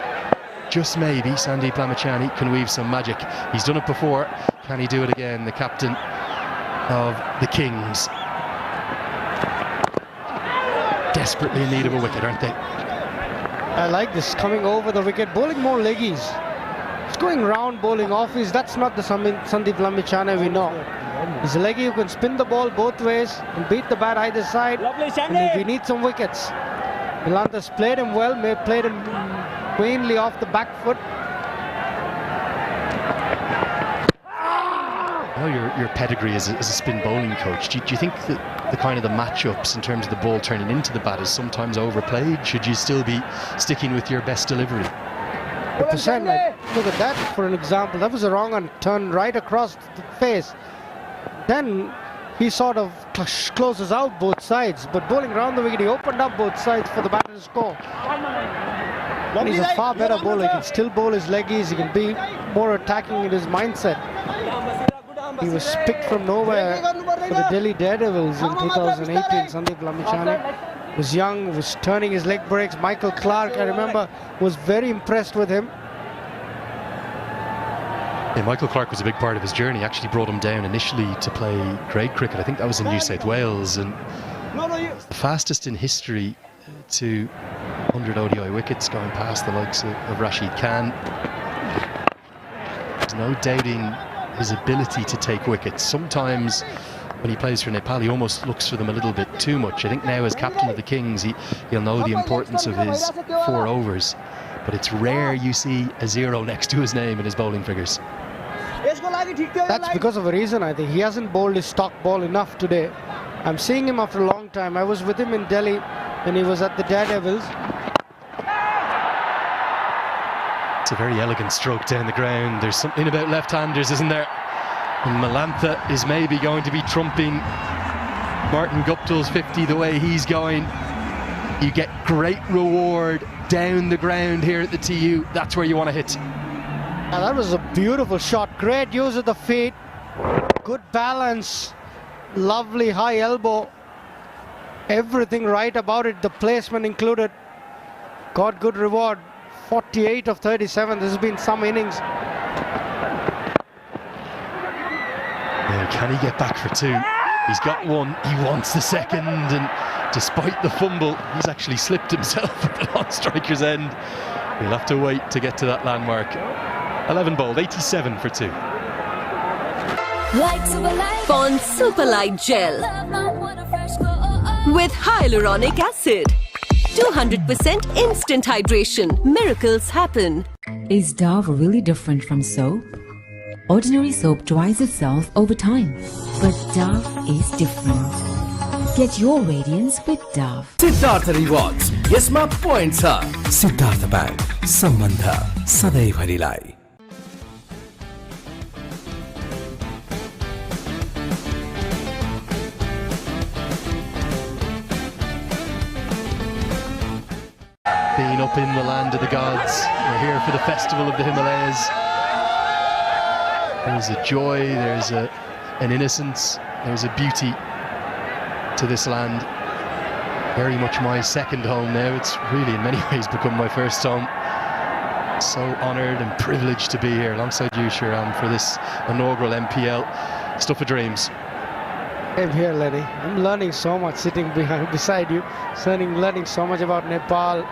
just maybe, Sandeep Lamachani can weave some magic. He's done it before. Can he do it again? The captain of the Kings. Desperately in need of a wicket, aren't they? I like this, coming over the wicket, bowling more leggies. It's going round, bowling offies. That's not the Sandeep Lamachani we know. He's a leggy who can spin the ball both ways and beat the bat either side. And if we need some wickets, Milanta's played him well, played him quaintly off the back foot. Oh, your pedigree as a spin bowling coach, do you think that the kind of the matchups in terms of the ball turning into the bat is sometimes overplayed? Should you still be sticking with your best delivery? 100%. Like, look at that for an example. That was a wrong one, turned right across the face. Then he sort of closes out both sides, but bowling around the wicket, he opened up both sides for the batter to score. And he's a far better bowler. He can still bowl his leggies. He can be more attacking in his mindset. He was picked from nowhere for the Delhi Daredevils in 2018. Sandeep Lamachani was young, was turning his leg breaks. Michael Clark, I remember, was very impressed with him. Yeah, Michael Clark was a big part of his journey. Actually brought him down initially to play grade cricket. I think that was in New South Wales, and the fastest in history to 100 ODI wickets, going past the likes of Rashid Khan. There's no doubting his ability to take wickets. Sometimes when he plays for Nepal, he almost looks for them a little bit too much. I think now as captain of the Kings, he'll know the importance of his 4 overs. But it's rare you see a 0 next to his name in his bowling figures. That's because of a reason, I think. He hasn't bowled his stock ball enough today. I'm seeing him after a long time. I was with him in Delhi when he was at the Daredevils. It's a very elegant stroke down the ground. There's something about left-handers, isn't there? And Milantha is maybe going to be trumping Martin Guptill's 50 the way he's going. You get great reward down the ground here at the TU. That's where you want to hit. Now that was a beautiful shot. Great use of the feet. Good balance. Lovely high elbow. Everything right about it. The placement included. Got good reward. 48 of 37. This has been some innings. Yeah, can he get back for two? He's got one. He wants the second, and despite the fumble, he's actually slipped himself at the long striker's end. He'll have to wait to get to that landmark. 11 bowled, 87 for two. Pond Super Light Gel with hyaluronic acid. 200% instant hydration. Miracles happen. Is Dove really different from soap? Ordinary soap dries itself over time, but Dove is different. Get your radiance with Dove. Siddhartha Rewards. यसमा point छ. Siddharth bank. सम्बन्ध सधैँभरिलाई. Being up in the land of the gods, we're here for the festival of the Himalayas. There's a joy, there's an innocence, there's a beauty to this land. Very much my second home now. It's really in many ways become my first home. So honoured and privileged to be here alongside you, Shiram, for this inaugural NPL. Stuff of dreams. Same here, Lenny. I'm learning so much sitting beside you, learning so much about Nepal.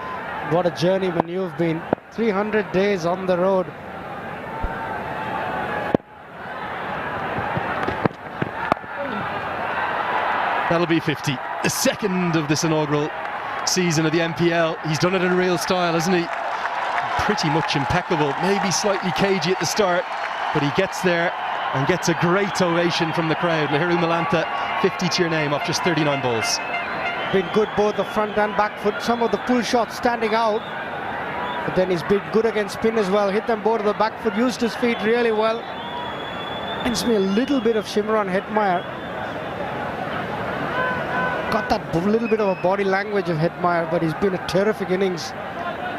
What a journey when you've been 300 days on the road. That'll be 50. The second of this inaugural season of the NPL. He's done it in real style, hasn't he? Pretty much impeccable. Maybe slightly cagey at the start, but he gets there and gets a great ovation from the crowd. Lahiru Milantha, 50 to your name off just 39 balls. Been good both the front and back foot. Some of the pull shots standing out, but then he's been good against spin as well. Hit them both of the back foot, used his feet really well. Gives me a little bit of shimmer on Hetmeyer. Got that little bit of a body language of Hetmeyer, but he's been a terrific innings.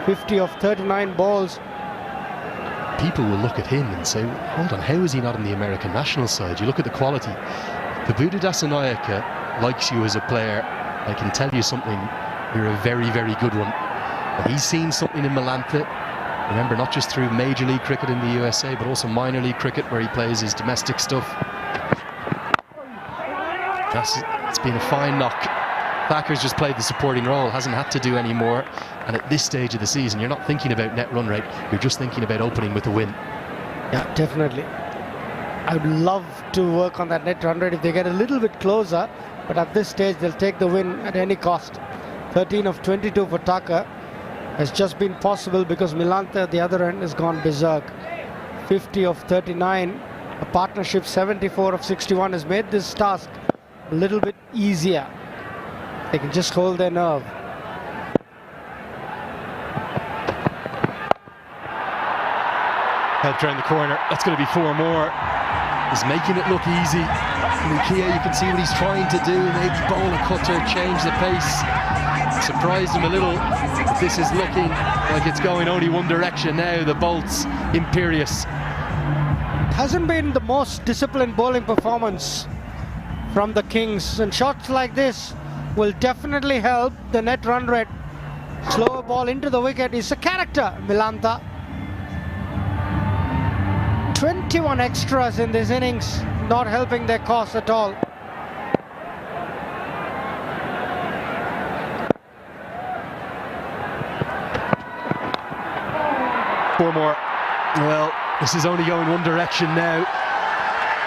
50 of 39 balls. People will look at him and say, hold on, how is he not on the American national side? You look at the quality. Prabhuda Dasanayake likes you as a player. I can tell you something, you're a very, very good one. And he's seen something in Milantha. Remember, not just through Major League Cricket in the USA, but also minor league cricket where he plays his domestic stuff. It's been a fine knock. Thacker's just played the supporting role, hasn't had to do any more. And at this stage of the season, you're not thinking about net run rate, you're just thinking about opening with a win. Yeah, definitely. I would love to work on that net run rate if they get a little bit closer, but at this stage they'll take the win at any cost. 13 of 22 for Thacker has just been possible because Milantha at the other end has gone berserk. 50 of 39, a partnership 74 of 61 has made this task a little bit easier. They can just hold their nerve. Helped around the corner. That's going to be four more. He's making it look easy. Mukia, you can see what he's trying to do. Maybe bowl a cutter, change the pace. Surprised him a little. But this is looking like it's going only one direction now. The bolt's imperious. Hasn't been the most disciplined bowling performance from the Kings, and shots like this will definitely help the net run rate. Slower ball into the wicket is a character, Milantha. 21 extras in this innings, not helping their cause at all. Four more. Well, this is only going one direction now.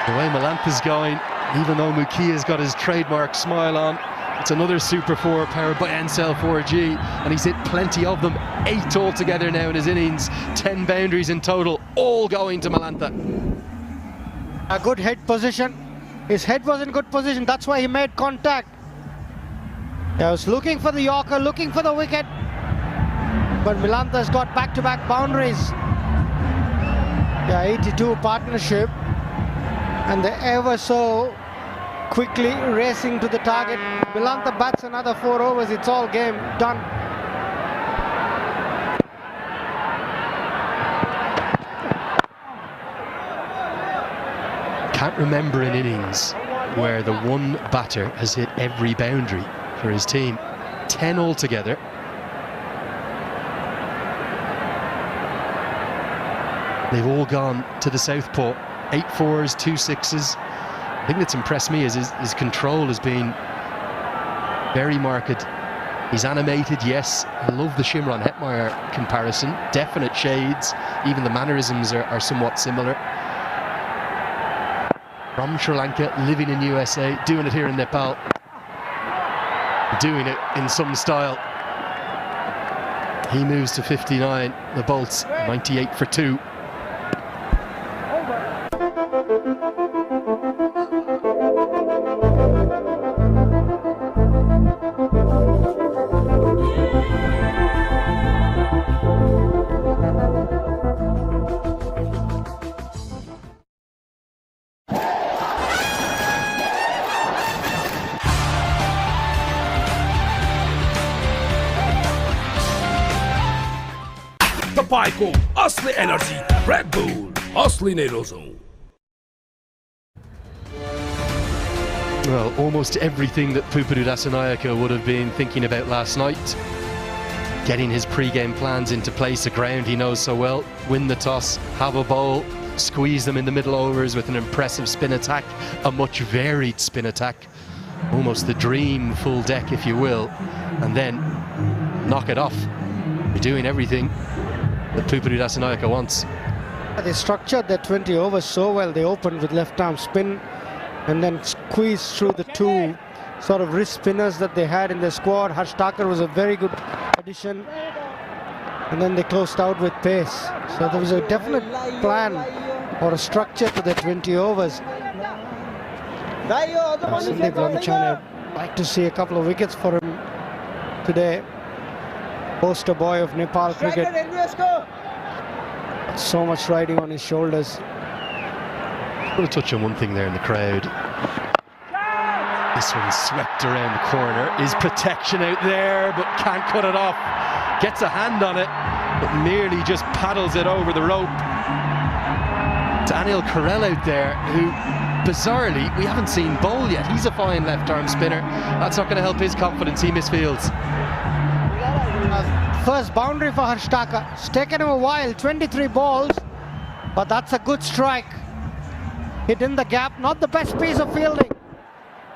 The way Milantha's going, even though Mukia's got his trademark smile on, it's another Super 4 powered by NCELL 4G, and he's hit plenty of them. 8 altogether now in his innings, 10 boundaries in total, all going to Milantha. A good head position. His head was in good position, that's why he made contact. I was looking for the Yorker, looking for the wicket. But Milantha's got back-to-back boundaries. Yeah, 82 partnership. And they're ever so quickly racing to the target. Milantha bats another 4 overs. It's all game done. Can't remember an innings where the one batter has hit every boundary for his team. 10 altogether. They've all gone to the southpaw. 8 4s, 2 6s. The thing that's impressed me is his control has been very marked. He's animated, yes. I love the Shimron Hetmeyer comparison. Definite shades. Even the mannerisms are somewhat similar. From Sri Lanka, living in USA, doing it here in Nepal. Doing it in some style. He moves to 59. The Bolts, 98 for 2. तपाईँको असली energy red bull असली नै रोजौं. Well, almost everything that Pupadu Dasanayake would have been thinking about last night. Getting his pre-game plans into place, a ground he knows so well. Win the toss, have a bowl, squeeze them in the middle overs with an impressive spin attack, a much varied spin attack. Almost the dream full deck, if you will. And then knock it off. You're doing everything that Pupadu Dasanayake wants. They structured their 20 overs so well. They opened with left arm spin and then squeezed through the 2 sort of wrist spinners that they had in their squad. Harsh Thakur was a very good addition. And then they closed out with pace. So there was a definite plan or a structure to their 20 overs. Sandeep Lamichandane, I'd like to see a couple of wickets for him today. Poster boy of Nepal cricket. So much riding on his shoulders. I want to touch on one thing there in the crowd. This one swept around the corner. Is protection out there, but can't cut it off. Gets a hand on it, but merely just paddles it over the rope. Daniel Carell out there, who bizarrely we haven't seen bowl yet. He's a fine left-arm spinner. That's not going to help his confidence. He misfields. First boundary for Harsh Thakur. It's taken him a while, 23 balls, but that's a good strike. Hit in the gap, not the best piece of fielding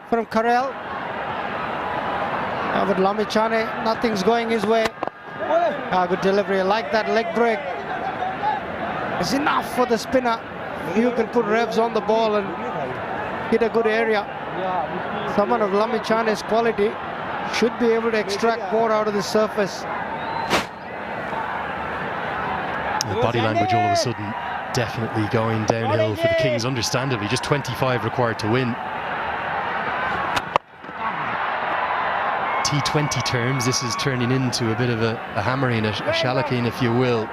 from Carell. But Lamichandane, nothing's going his way. Good delivery, I like that leg break. It's enough for the spinner. You can put revs on the ball and hit a good area. Someone of Lamichandane's quality should be able to extract more out of the surface. The body language all of a sudden definitely going downhill for the Kings, understandably. Just 25 required to win. T20 terms, this is turning into a bit of a hammering, a shallacking, if you will.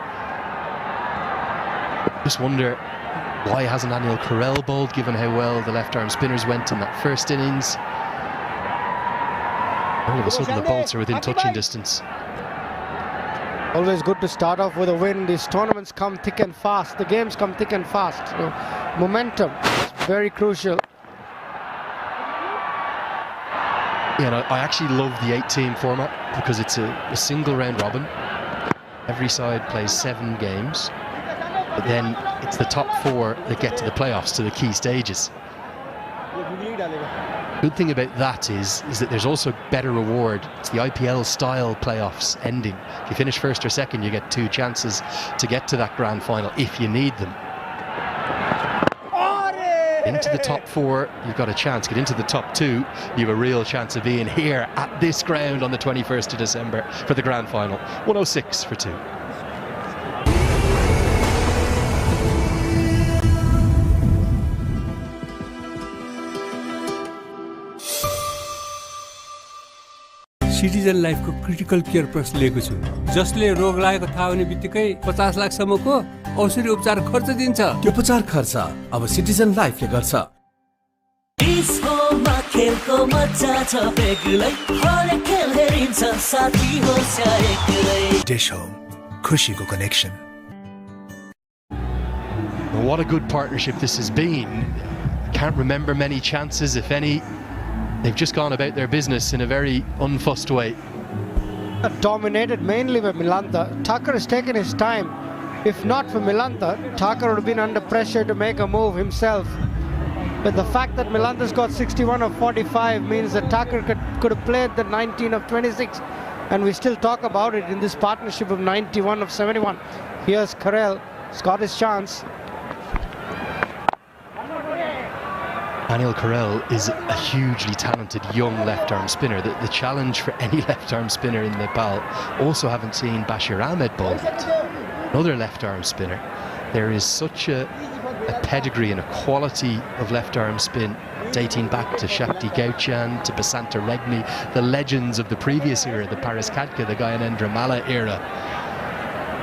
Just wonder why hasn't Daniel Carell bowled, given how well the left-arm spinners went in that first innings. All of a sudden the Bolts are within touching distance. Always good to start off with a win. These tournaments come thick and fast. The games come thick and fast. So momentum is very crucial. Yeah, and I actually love the 8-team format because it's a single round robin. Every side plays 7 games, but then it's the top 4 that get to the playoffs, to the key stages. Good thing about that is that there's also better reward. It's the IPL style playoffs ending. If you finish first or second, you get 2 chances to get to that grand final if you need them. Into the top 4, you've got a chance. Get into the top 2, you have a real chance of being here at this ground on the 21st of December for the grand final. 106 for 2. Citizen लाइफको critical care plus लिएको छु जसले रोग लागेको थाहा हुने बित्तिकै 50 लाखसम्मको औषधि उपचार खर्च दिन्छ। त्यो उपचार खर्च अब सिटिजन लाइफले गर्छ। डिस्कोमा खेलको मजा छ बेग्लै हरेक खेल हेरिन्छ साथी होस् या एक्लै। डिश होम खुशीको connection. What a good partnership this has been. Can't remember many chances, if any. They've just gone about their business in a very unfussed way. Dominated mainly by Milantha. Thakur has taken his time. If not for Milantha, Thakur would have been under pressure to make a move himself. But the fact that Milantha's got 61 of 45 means that Thakur could have played the 19 of 26. And we still talk about it in this partnership of 91 of 71. Here's Karel. He's got his chance. Anil Karel is a hugely talented young left-arm spinner. The challenge for any left-arm spinner in Nepal. Also haven't seen Bashir Ahmed bowl yet. Another left-arm spinner. There is such a pedigree and a quality of left-arm spin dating back to Shakti Gauchan, to Basanta Regni, the legends of the previous era, the Paris Kadka, the Gayanendra Malla era.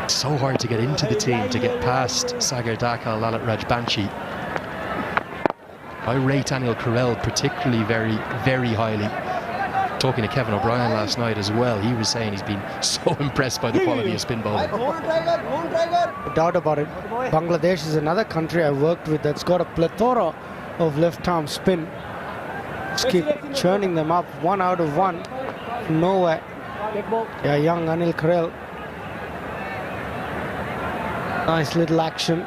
So hard to get into the team, to get past Sagar Dakal, Lalit Rajbanshi. I rate Anil Karel particularly very, very highly. Talking to Kevin O'Brien last night as well, he was saying he's been so impressed by the quality of spin bowling. No doubt about it. Bangladesh is another country I worked with that's got a plethora of left-arm spin. Just keep churning them up, 1 out of 1 from nowhere. Yeah, young Anil Karel. Nice little action.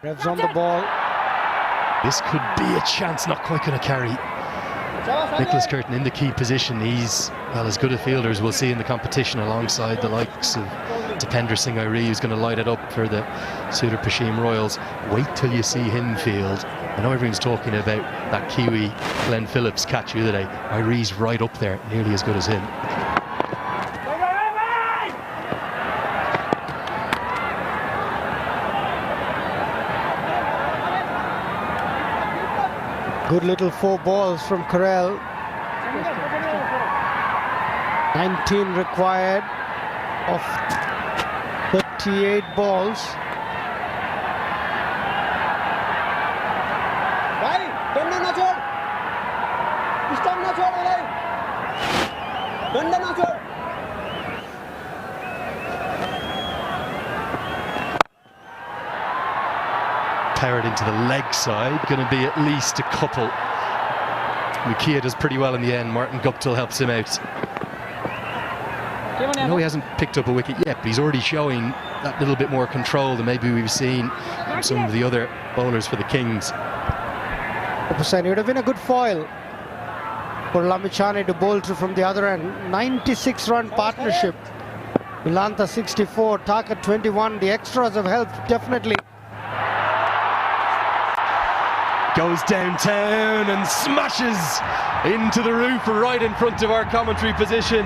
Revs on the ball. This could be a chance, not quite going to carry. Nicholas Curtin in the key position. He's, well, as good a fielder as we'll see in the competition alongside the likes of Dipender Singh Airi, who's going to light it up for the Sudar Pashim Royals. Wait till you see him field. I know everyone's talking about that Kiwi Glenn Phillips catch the other day. Airi's right up there, nearly as good as him. Good little 4 balls from Karel. 19 required of 38 balls. Powered into the leg side, going to be at least a couple. Mukia does pretty well in the end. Martin Guptill helps him out. I know he hasn't picked up a wicket yet, but he's already showing that little bit more control than maybe we've seen from some of the other bowlers for the Kings. It would have been a good foil for Lamichhane to bowl to from the other end. 96-run partnership. Milantha 64, Thakur 21. The extras have helped definitely. Goes downtown and smashes into the roof right in front of our commentary position.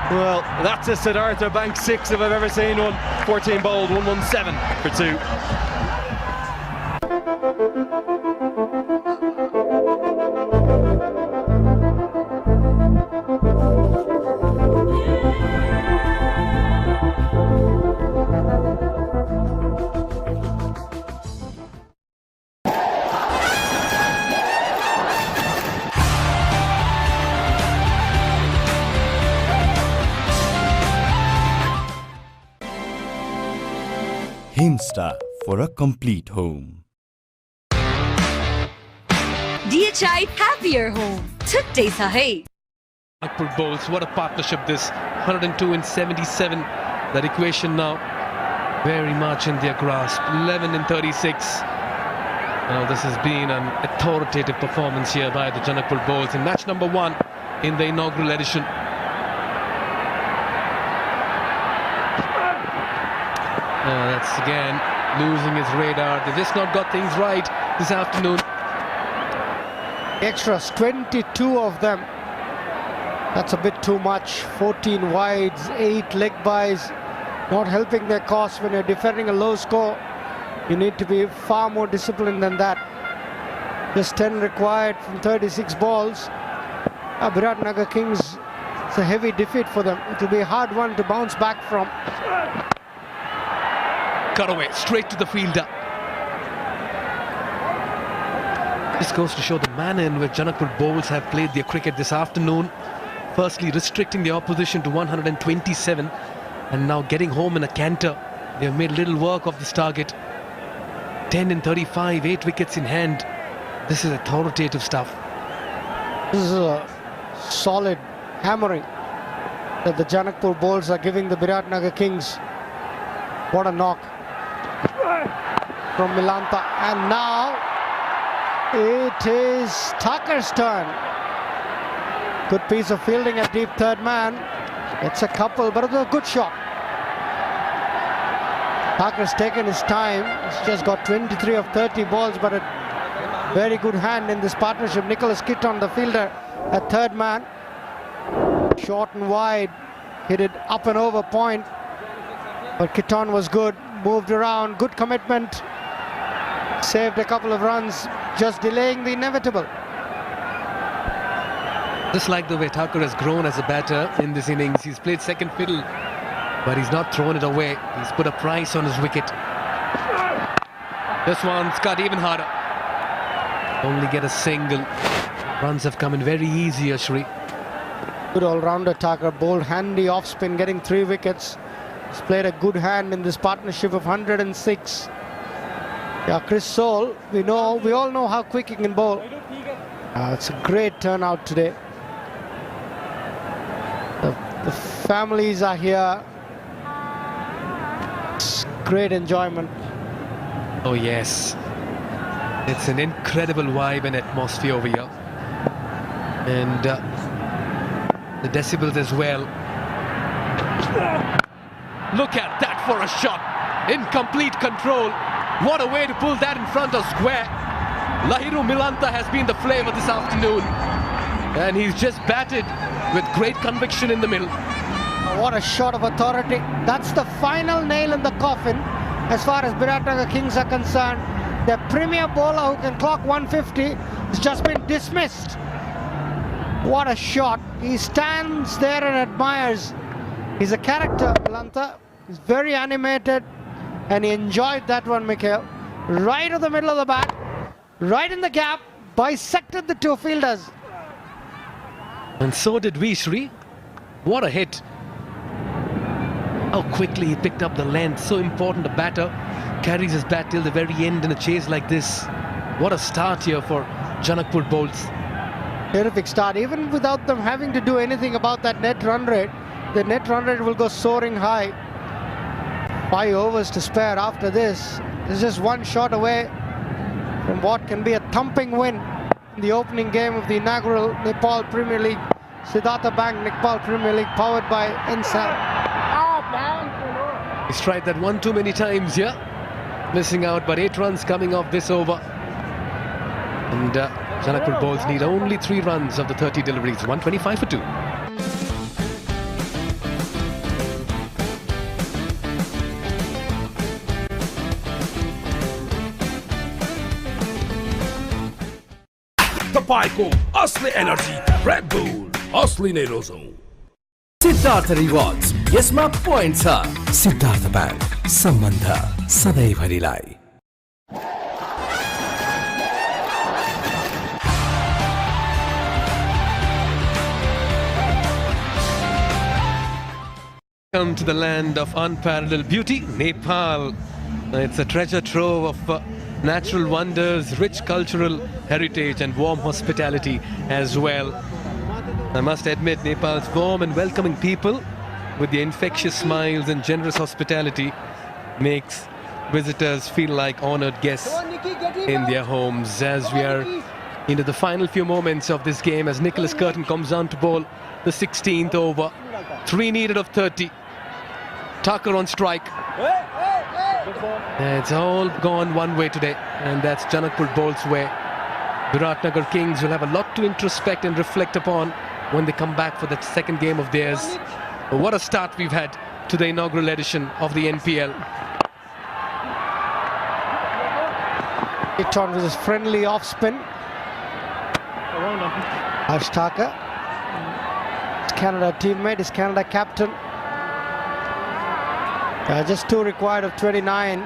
Well, that's a Siddhartha Bank 6 if I've ever seen one. 14 bowled, 117 for 2. Himsta for a complete home. DHI Happier Home. Today sahi. Janakpur bowls, what a partnership this. 102 and 77. That equation now very much in their grasp. 11 and 36. Now this has been an authoritative performance here by the Janakpur bowls in match number 1 in the inaugural edition. That's again losing his radar. They've just not got things right this afternoon. Extras, 22 of them. That's a bit too much. 14 wides, 8 leg byes. Not helping their cause when you're defending a low score. You need to be far more disciplined than that. Just 10 required from 36 balls. BIRATNAGAR Kings, it's a heavy defeat for them. It will be a hard one to bounce back from. Cut away, straight to the fielder. This goes to show the manner in which Janakpur bowls have played their cricket this afternoon. Firstly, restricting the opposition to 127 and now getting home in a canter. They have made little work of this target. 10 in 35, 8 wickets in hand. This is authoritative stuff. This is a solid hammering that the Janakpur bowls are giving the BIRATNAGAR Kings. What a knock from Milanta. And now it is Thakur's turn. Good piece of fielding at deep third man. It's a couple, but it was a good shot. Thakur's taken his time. He's just got 23 of 30 balls, but a very good hand in this partnership. Nicholas Kitton, the fielder, at third man. Short and wide, hit it up and over point. But Kitton was good, moved around, good commitment. Saved a couple of runs, just delaying the inevitable. Just like the way Thakur has grown as a batter in this innings. He's played second fiddle, but he's not thrown it away. He's put a price on his wicket. This one's cut even harder. Only get a single. Runs have come in very easy, Ashri. Good all-rounder Thakur, bowled handy off-spin, getting 3 wickets. He's played a good hand in this partnership of 106. Yeah, Chris Soul, we all know how quick he can bowl. It's a great turnout today. The families are here. It's great enjoyment. Oh yes, it's an incredible vibe and atmosphere over here, and the decibels as well. Look at that for a shot. In complete control. What a way to pull that in front of square. Lahiru Milanta has been the flavour this afternoon, and he's just batted with great conviction in the middle. What a shot of authority. That's the final nail in the coffin as far as BIRATNAGAR Kings are concerned. Their premier bowler who can clock 150 has just been dismissed. What a shot. He stands there and admires. He's a character, Milanta. He's very animated, and he enjoyed that one, Mikhail. Right to the middle of the bat, right in the gap, bisected the 2 fielders. And so did we, Shri. What a hit. How quickly he picked up the length. So important, a batter carries his bat till the very end in a chase like this. What a start here for Janakpur bowls. Terrific start. Even without them having to do anything about that net run rate, the net run rate will go soaring high. 5 overs to spare after this. There's just 1 shot away from what can be a thumping win in the opening game of the inaugural Nepal Premier League. Siddhartha Bank Nepal Premier League, powered by NCELL. He's tried that one too many times here. Missing out, but 8 runs coming off this over. And Janakpur bowls need only 3 runs of the 30 deliveries. 125 for 2. Tapayko Asli Energy Red Bull Asli Nerozo. Siddharth rewards, यसमा point छ। Siddharth bank, सम्बन्ध सधैँभरिलाई। Come to the land of unparalleled beauty, Nepal. It's a treasure trove of natural wonders, rich cultural heritage and warm hospitality as well. I must admit, Nepal's warm and welcoming people with their infectious smiles and generous hospitality makes visitors feel like honored guests in their homes. As we are into the final few moments of this game, as Nicholas Curtin comes on to bowl the 16th over. 3 needed of 30. Thakur on strike. It's all gone one way today, and that's Janakpur bowls' way. BIRATNAGAR Kings will have a lot to introspect and reflect upon when they come back for that second game of theirs. What a start we've had to the inaugural edition of the NPL. It on with his friendly off spin. Ashtaka, his Canada teammate, his Canada captain. Just 2 required of 29.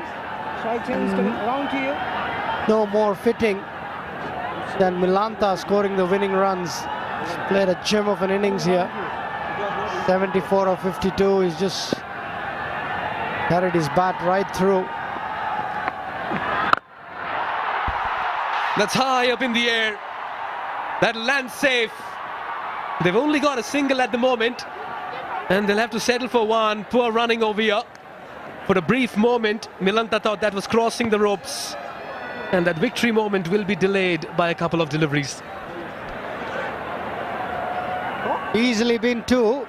No more fitting than Milanta scoring the winning runs. He's played a gem of an innings here. 74 of 52. He's just carried his bat right through. That's high up in the air. That lands safe. They've only got a single at the moment, and they'll have to settle for one. Poor running over here. For a brief moment, Milanta thought that was crossing the ropes, and that victory moment will be delayed by a couple of deliveries. Easily been 2.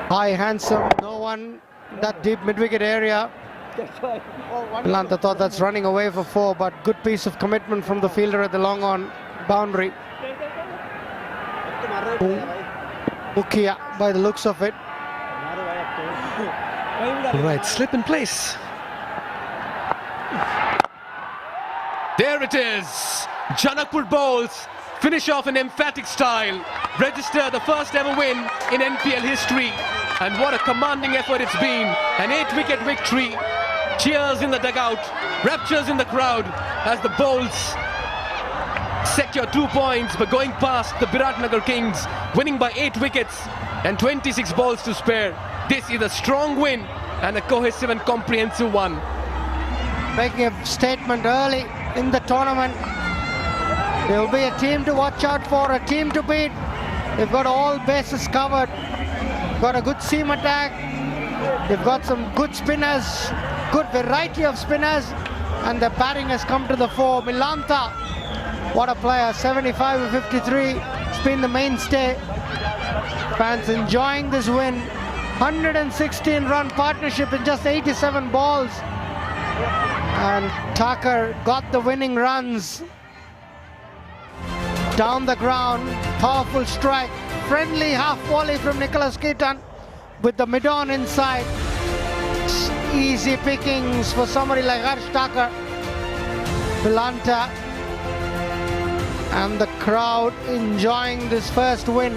High, handsome, no one in that deep mid-wicket area. Milanta thought that's running away for 4, but good piece of commitment from the fielder at the long on boundary. Mukia, by the looks of it. Right, slip in place. There it is. Janakpur bowls finish off in emphatic style, register the first ever win in NPL history, and what a commanding effort it's been. An 8-wicket victory. Cheers in the dugout, raptures in the crowd as the bowls secure 2 points by going past the BIRATNAGAR Kings, winning by 8 wickets and 26 balls to spare. This is a strong win and a cohesive and comprehensive one. Making a statement early in the tournament. There will be a team to watch out for, a team to beat. They've got all bases covered. Got a good seam attack. They've got some good spinners, good variety of spinners, and the batting has come to the fore. Milanta, what a player, 75 of 53. It's been the mainstay. Fans enjoying this win. 116-run partnership in just 87 balls. And Thakur got the winning runs. Down the ground, powerful strike. Friendly half volley from Nicholas Keaton with the mid-on inside. Easy pickings for somebody like Harsh Thakur. Milanta and the crowd enjoying this first win.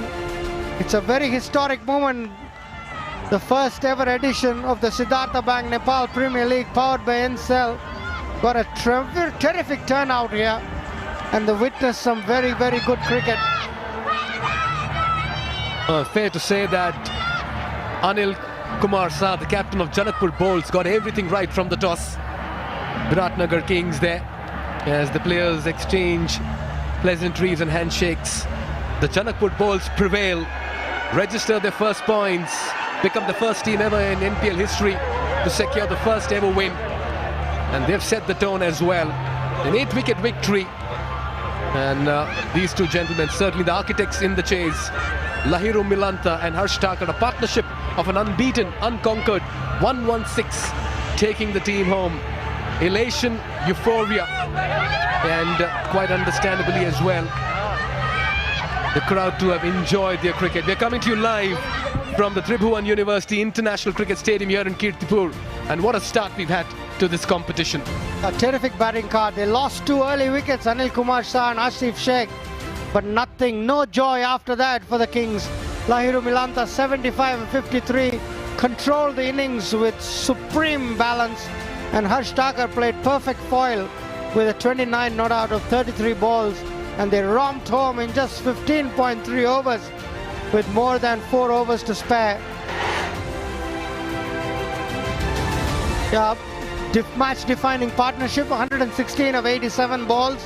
It's a very historic moment. The first ever edition of the Siddhartha Bank Nepal Premier League powered by NCELL. Got a terrific turnout here, and they witnessed some very, very good cricket. Fair to say that Anil Kumar Saab, the captain of Janakpur bowls, got everything right from the toss. BIRATNAGAR Kings there as the players exchange pleasantries and handshakes. The Janakpur bowls prevail, register their first points, become the first team ever in NPL history to secure the first ever win, and they've set the tone as well. An 8-wicket victory, and these two gentlemen, certainly the architects in the chase, Lahiru Milanta and Harsh Thakur, a partnership of an unbeaten, unconquered 116, taking the team home. Elation, euphoria, and quite understandably as well, the crowd to have enjoyed their cricket. We're coming to you live from the Tribhuvan University International Cricket Stadium here in Kirtipur, and what a start we've had to this competition. A terrific batting card. They lost 2 early wickets, Anil Kumar Shah and Asif Sheikh, but nothing, no joy after that for the Kings. Lahiru Milanta, 75 and 53, controlled the innings with supreme balance, and Harsh Thakur played perfect foil with a 29 not out of 33 balls, and they romped home in just 15.3 overs with more than 4 overs to spare. Yeah, match-defining partnership, 116 of 87 balls,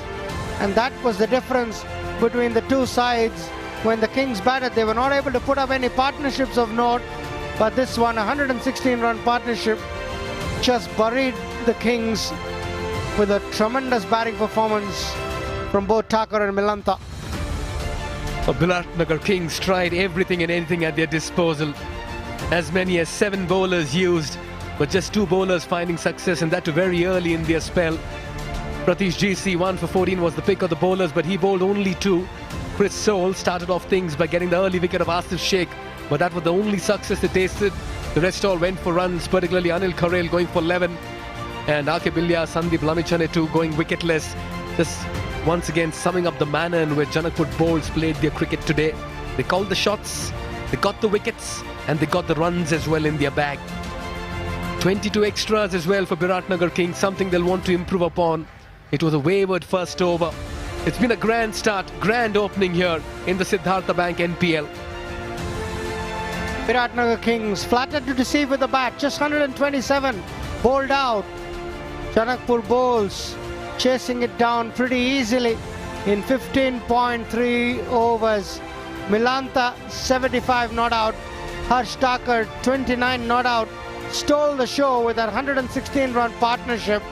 and that was the difference between the two sides. When the Kings batted, they were not able to put up any partnerships of note, but this one, a 116-run partnership, just buried the Kings with a tremendous batting performance from both Thakur and Milanta. The BIRATNAGAR Kings tried everything and anything at their disposal. As many as 7 bowlers used, but just 2 bowlers finding success, and that too very early in their spell. Pratish GC, 1 for 14, was the pick of the bowlers, but he bowled only 2. Chris Soul started off things by getting the early wicket of Asif Sheikh, but that was the only success they tasted. The rest all went for runs, particularly Anil Kharel going for 11, and Akib Ilyas, Sandeep Lamichhane too going wicketless. Just once again summing up the manner in which Janakpur bowls played their cricket today. They called the shots, they got the wickets, and they got the runs as well in their bag. 22 extras as well for BIRATNAGAR Kings, something they'll want to improve upon. It was a wayward first over. It's been a grand start, grand opening here in the Siddhartha Bank NPL. BIRATNAGAR Kings flattered to deceive with the bat, just 127, bowled out. Janakpur bowls chasing it down pretty easily in 15.3 overs. Milanta 75 not out, Harsh Thakur 29 not out, stole the show with that 116-run partnership,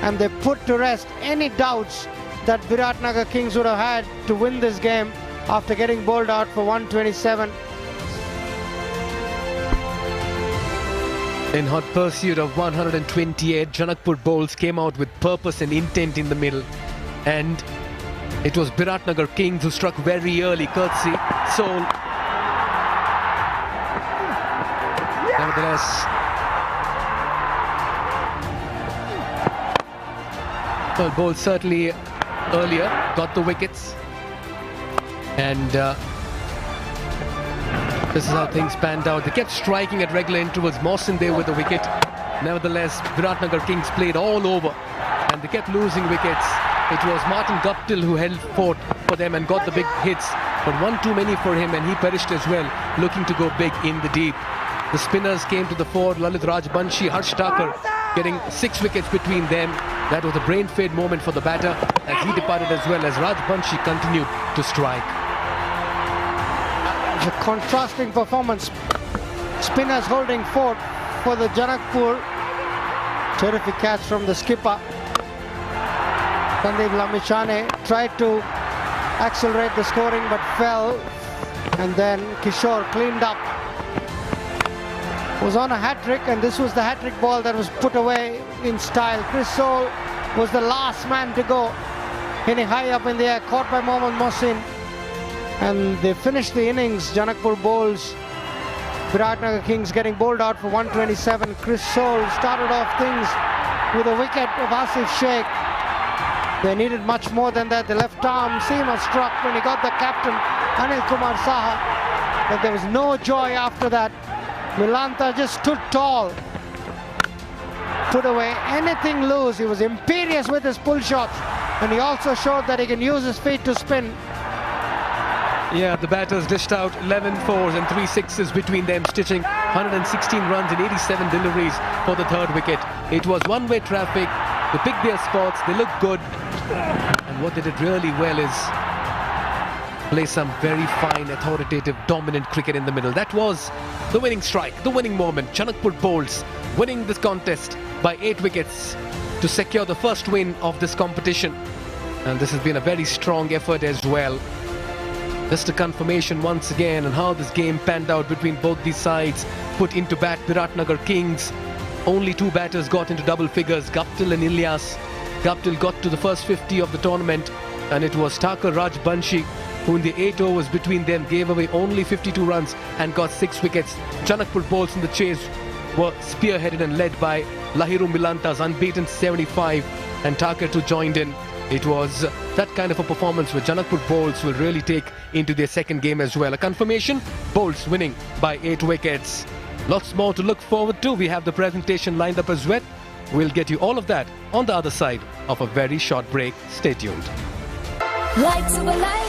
and they put to rest any doubts that BIRATNAGAR Kings would have had to win this game after getting bowled out for 127. In hot pursuit of 128, Janakpur bowls came out with purpose and intent in the middle. And it was BIRATNAGAR Kings who struck very early, courtesy Soul. Nevertheless, well, bowled certainly earlier, got the wickets. And this is how things panned out. They kept striking at regular intervals. Mawson there with the wicket. Nevertheless, BIRATNAGAR Kings played all over and they kept losing wickets. It was Martin Guptill who held fort for them and got the big hits, but one too many for him and he perished as well, looking to go big in the deep. The spinners came to the fore. Lalit Rajbanshi, Harsh Thakur getting 6 wickets between them. That was a brain fade moment for the batter as he departed as well as Rajbanshi continued to strike. A contrasting performance. Spinners holding fort for the Janakpur. Terrific catch from the skipper. Sandeep Lamichhane tried to accelerate the scoring but fell, and then Kishore cleaned up. Was on a hat-trick, and this was the hat-trick ball that was put away in style. Chris Soul was the last man to go, hitting high up in the air, caught by Mohammad Mohsin. And they finished the innings. Janakpur bowls, BIRATNAGAR Kings getting bowled out for 127. Chris Soul started off things with a wicket of Asif Sheikh. They needed much more than that. The left arm seamer struck when he got the captain, Anil Kumar Saha. But there was no joy after that. Milanta just stood tall, put away anything loose. He was imperious with his pull shots, and he also showed that he can use his feet to spin. Yeah, the batters dished out 11 fours and 3 sixes between them, stitching 116 runs and 87 deliveries for the third wicket. It was one-way traffic. They picked their spots, they looked good, and what they did really well is play some very fine, authoritative, dominant cricket in the middle. That was the winning strike, the winning moment. Janakpur bowls winning this contest by 8 wickets to secure the first win of this competition. And this has been a very strong effort as well. Just a confirmation once again on how this game panned out between both these sides. Put into bat BIRATNAGAR Kings. Only 2 batters got into double figures, Guptill and Ilyas. Guptill got to the first 50 of the tournament, and it was Thakur Rajbanshi who in the 8 overs between them gave away only 52 runs and got 6 wickets. Janakpur bowls in the chase were spearheaded and led by Lahiru Milanta's unbeaten 75, and Thakur too joined in. It was that kind of a performance where Janakpur bowls will really take into their second game as well. A confirmation, bowls winning by 8 wickets. Lots more to look forward to. We have the presentation lined up as well. We'll get you all of that on the other side of a very short break. Stay tuned.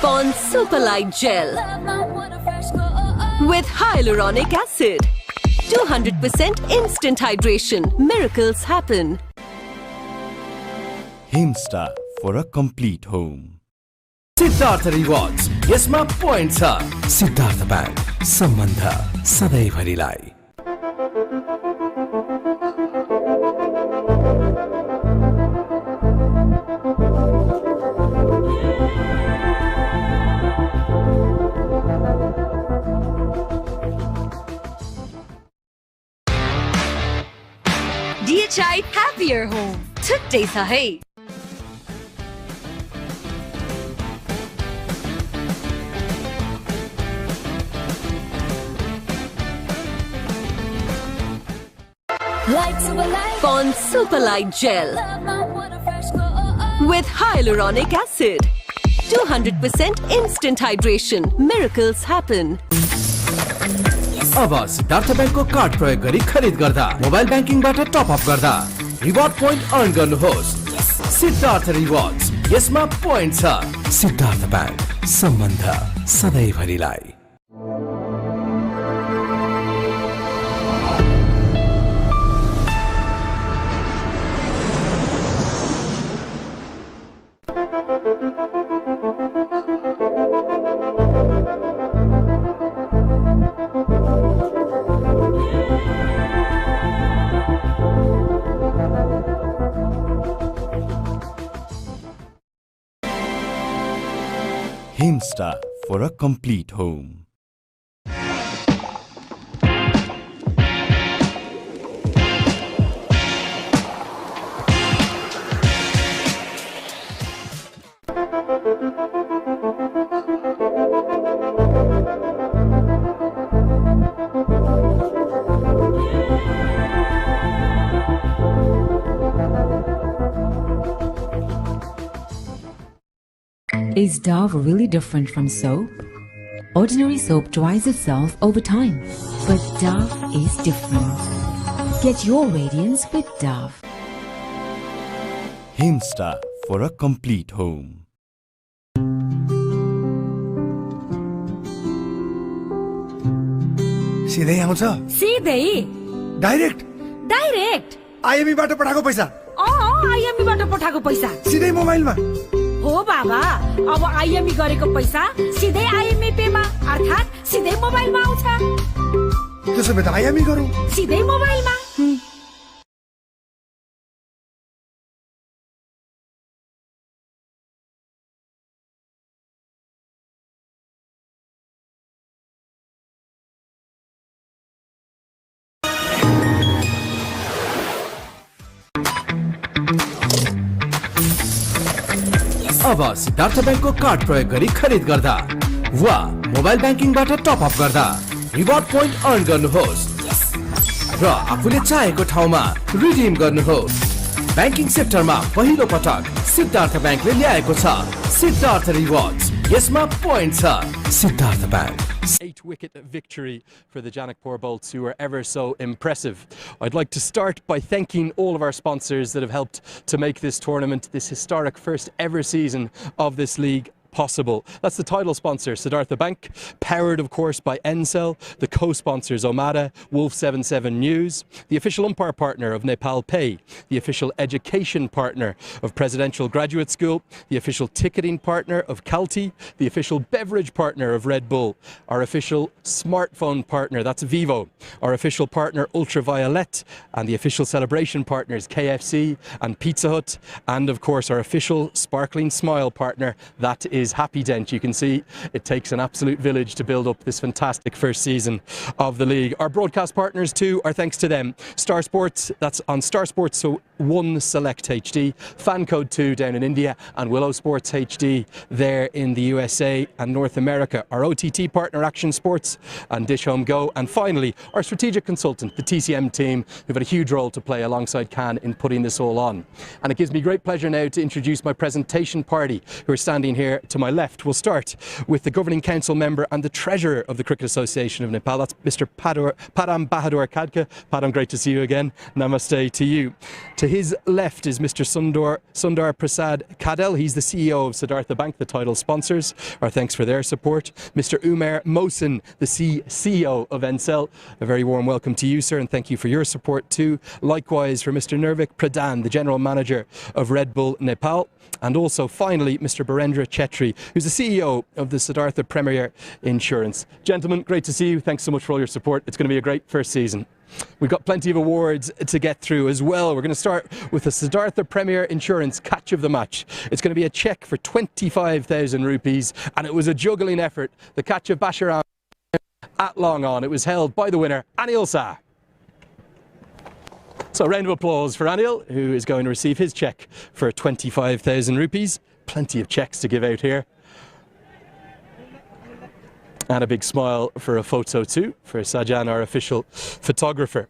Pond Super Light Gel with hyaluronic acid. 200% instant hydration. Miracles happen. Himsta for a complete home. Siddhartha Rewards. यसमा point छ. Siddharth bank, सम्बन्ध सधैँभरिलाई. DHI Happier Home. Today sa hai. Pond Super Light Gel with hyaluronic acid. 200% instant hydration. Miracles happen. अब Siddharth बैंकको card प्रयोग गरी खरिद गर्दा mobile ब्याङ्किङबाट top up गर्दा reward point earn गर्नुहोस्। सिद्धार्थ रिवार्ड्स, यसमा पोइन्ट छ। सिद्धार्थ बैंक, सम्बन्ध सधैँभरिलाई। Himstar for a complete home. Is Dove really different from soap? Ordinary soap dries itself over time, but Dove is different. Get your radiance with Dove. Himstar for a complete home. सिधै आउँछ सिधै direct direct IME बाट पठाएको पैसा IME बाट पठाएको पैसा सिधै मोबाइलमा हो बाबा। अब आइएमई गरेको पैसा सिधै आइएमई पेमा अर्थात् सिधै मोबाइलमा आउँछ। त्यसो भए त आइएमई गरौँ सिधै मोबाइलमा। अब सिद्धार्थ बैंकको कार्ड प्रयोग गरी खरिद गर्दा वा मोबाइल ब्याङ्किङबाट टप अप गर्दा रिवार्ड पोइन्ट अर्न गर्नुहोस् र आफूले चाहेको ठाउँमा रिडिम गर्नुहोस्। ब्याङ्किङ सेक्टरमा पहिलो पटक सिद्धार्थ बैंकले ल्याएको छ सिद्धार्थ रिवार्ड्स, यसमा पोइन्ट छ। Siddharth bank. 8-wicket victory for the Janakpur Bolts, who are ever so impressive. I'd like to start by thanking all of our sponsors that have helped to make this tournament, this historic first ever season of this league, possible. That's the title sponsor, Siddhartha Bank, powered of course by NCELL, the co-sponsors Omada, Wolf 77 News, the official umpire partner of Nepal Pay, the official education partner of Presidential Graduate School, the official ticketing partner of Kalti, the official beverage partner of Red Bull, our official smartphone partner, that's Vivo, our official partner Ultraviolet, and the official celebration partners KFC and Pizza Hut, and of course our official sparkling smile partner, that is Happy Dent. You can see it takes an absolute village to build up this fantastic first season of the league. Our broadcast partners too are thanks to them. Star Sports, that's on Star Sports, so 1 Select HD, Fan Code 2 down in India, and Willow Sports HD there in the USA and North America. Our OTT partner Action Sports and Dish Home Go, and finally our strategic consultant, the TCM team, who've had a huge role to play alongside Can in putting this all on. And it gives me great pleasure now to introduce my presentation party, who are standing here to my left. We'll start with the Governing Council member and the Treasurer of the Cricket Association of Nepal. That's Mr. Padam Bahadur Khadka. Padam, great to see you again. Namaste to you. To his left is Mr. Sundar Prasad Kadel. He's the CEO of Siddhartha Bank, the title sponsors. Our thanks for their support. Mr. Umair Mohsin, the CEO of NCELL. A very warm welcome to you, sir, and thank you for your support too. Likewise for Mr. Nirvik Pradhan, the General Manager of Red Bull Nepal. And also, finally, Mr. Birendra Chetri, who's the CEO of the Siddhartha Premier Insurance. Gentlemen, great to see you. Thanks so much for all your support. It's going to be a great first season. We've got plenty of awards to get through as well. We're going to start with the Siddhartha Premier Insurance Catch of the Match. It's going to be a cheque for 25,000 rupees, and it was a juggling effort. The catch of Basharam at long on. It was held by the winner, Anil Shah. So a round of applause for Anil, who is going to receive his cheque for 25,000 rupees. Plenty of cheques to give out here. And a big smile for a photo too, for Sajan, our official photographer.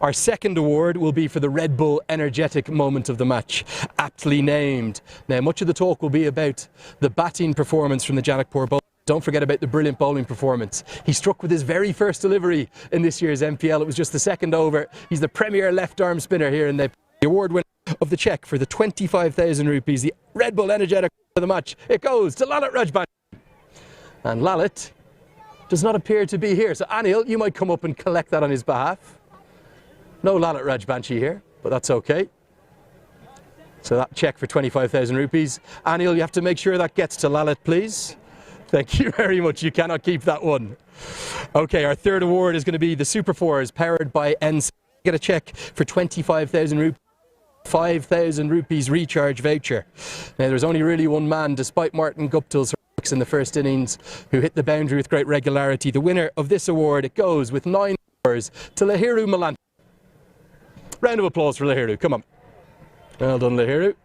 Our second award will be for the Red Bull energetic moment of the match, aptly named. Now, much of the talk will be about the batting performance from the Janakpur bowler. Don't forget about the brilliant bowling performance. He struck with his very first delivery in this year's NPL. It was just the second over. He's the premier left-arm spinner here in the award winner of the cheque for the 25,000 rupees, the Red Bull energetic of the match. It goes to Lalit Rajbanshi. And Lalit does not appear to be here. So Anil, you might come up and collect that on his behalf. No Lalit Rajbanshi here, but that's okay. So that cheque for 25,000 rupees. Anil, you have to make sure that gets to Lalit, please. Thank you very much. You cannot keep that one. Okay, our third award is going to be the Super Fours powered by NCELL. Get a cheque for 25,000 rupees. 5,000 rupees recharge voucher. Now there's only really one man, despite Martin Guptill's in the first innings, who hit the boundary with great regularity. The winner of this award, it goes with 9 scores to Lahiru Malanta. Round of applause for Lahiru, come on. Well done, Lahiru.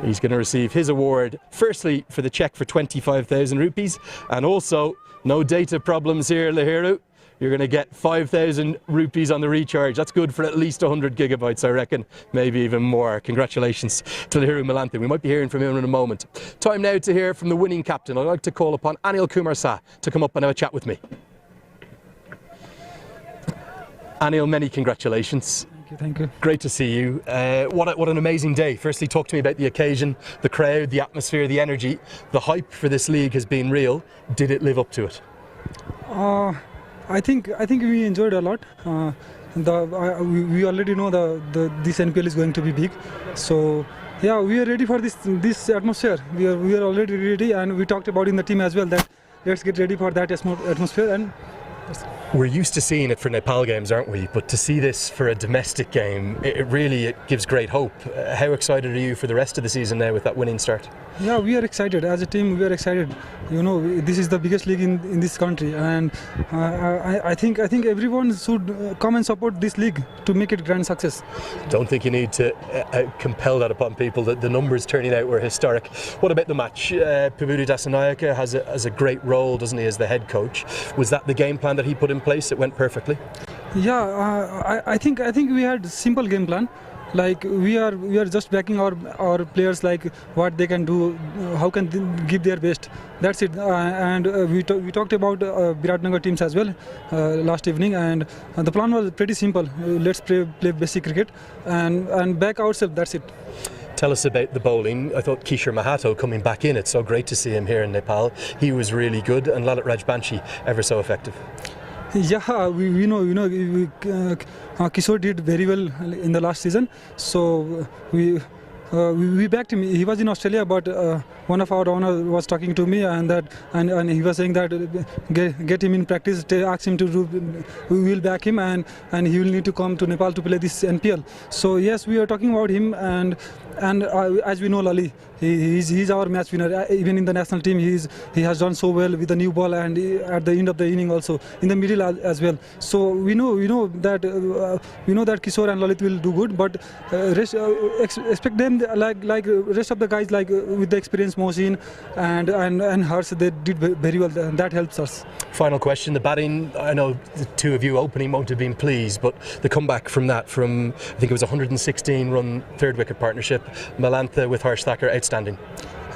He's going to receive his award, firstly for the cheque for 25,000 rupees, and also, no data problems here, Lahiru. You're going to get 5,000 rupees on the recharge. That's good for at least 100 gigabytes, I reckon, maybe even more. Congratulations to Lahiru Malanta. We might be hearing from him in a moment. Time now to hear from the winning captain. I'd like to call upon Anil Kumar Shah to come up and have a chat with me. Anil, many congratulations. Thank you. Great to see you. What an amazing day. Firstly, talk to me about the occasion, the crowd, the atmosphere, the energy. The hype for this league has been real. Did it live up to it? I think we enjoyed a lot. We already know this NPL is going to be big. So yeah, we are ready for this atmosphere. We are already ready, and we talked about in the team as well that let's get ready for that atmosphere. And we're used to seeing it for Nepal games, aren't we? But to see this for a domestic game, it really gives great hope. How excited are you for the rest of the season now with that winning start? Yeah, we are excited. As a team, we are excited. You know, this is the biggest league in this country, and I think everyone should come and support this league to make it a grand success. Don't think you need to compel that upon people. The numbers turning out were historic. What about the match? Pabudi Dasanayake has a great role, doesn't he, as the head coach? Was that the game plan that he put in place? It went perfectly. Yeah, I think we had a simple game plan. Like we are just backing our players, like what they can do, how can they give their best. That's it. And we talked about BIRATNAGAR teams as well last evening, and the plan was pretty simple. Let's play basic cricket and back ourselves. That's it. Tell us about the bowling. I thought Kishore Mahato coming back in. It's so great to see him here in Nepal. He was really good, and Lalit Rajbanshi ever so effective. Yeah, we know Kishore did very well in the last season, so we backed him. He was in Australia, but one of our owners was talking to me, and he was saying that get him in practice, ask him to do. We will back him, and he will need to come to Nepal to play this NPL. So yes, we are talking about him, and as we know, Lali, he's our match winner. Even in the national team, he has done so well with the new ball, and at the end of the inning also in the middle as well. So we know that Kishore and Lalit will do good, but expect them like rest of the guys, like with the experience, Mohsin and Harsh, they did very well, and that helps us. Final question: the batting. I know the two of you opening won't have been pleased, but the comeback from I think it was 116 run third wicket partnership. Malanta with Harsh Thakur, outstanding.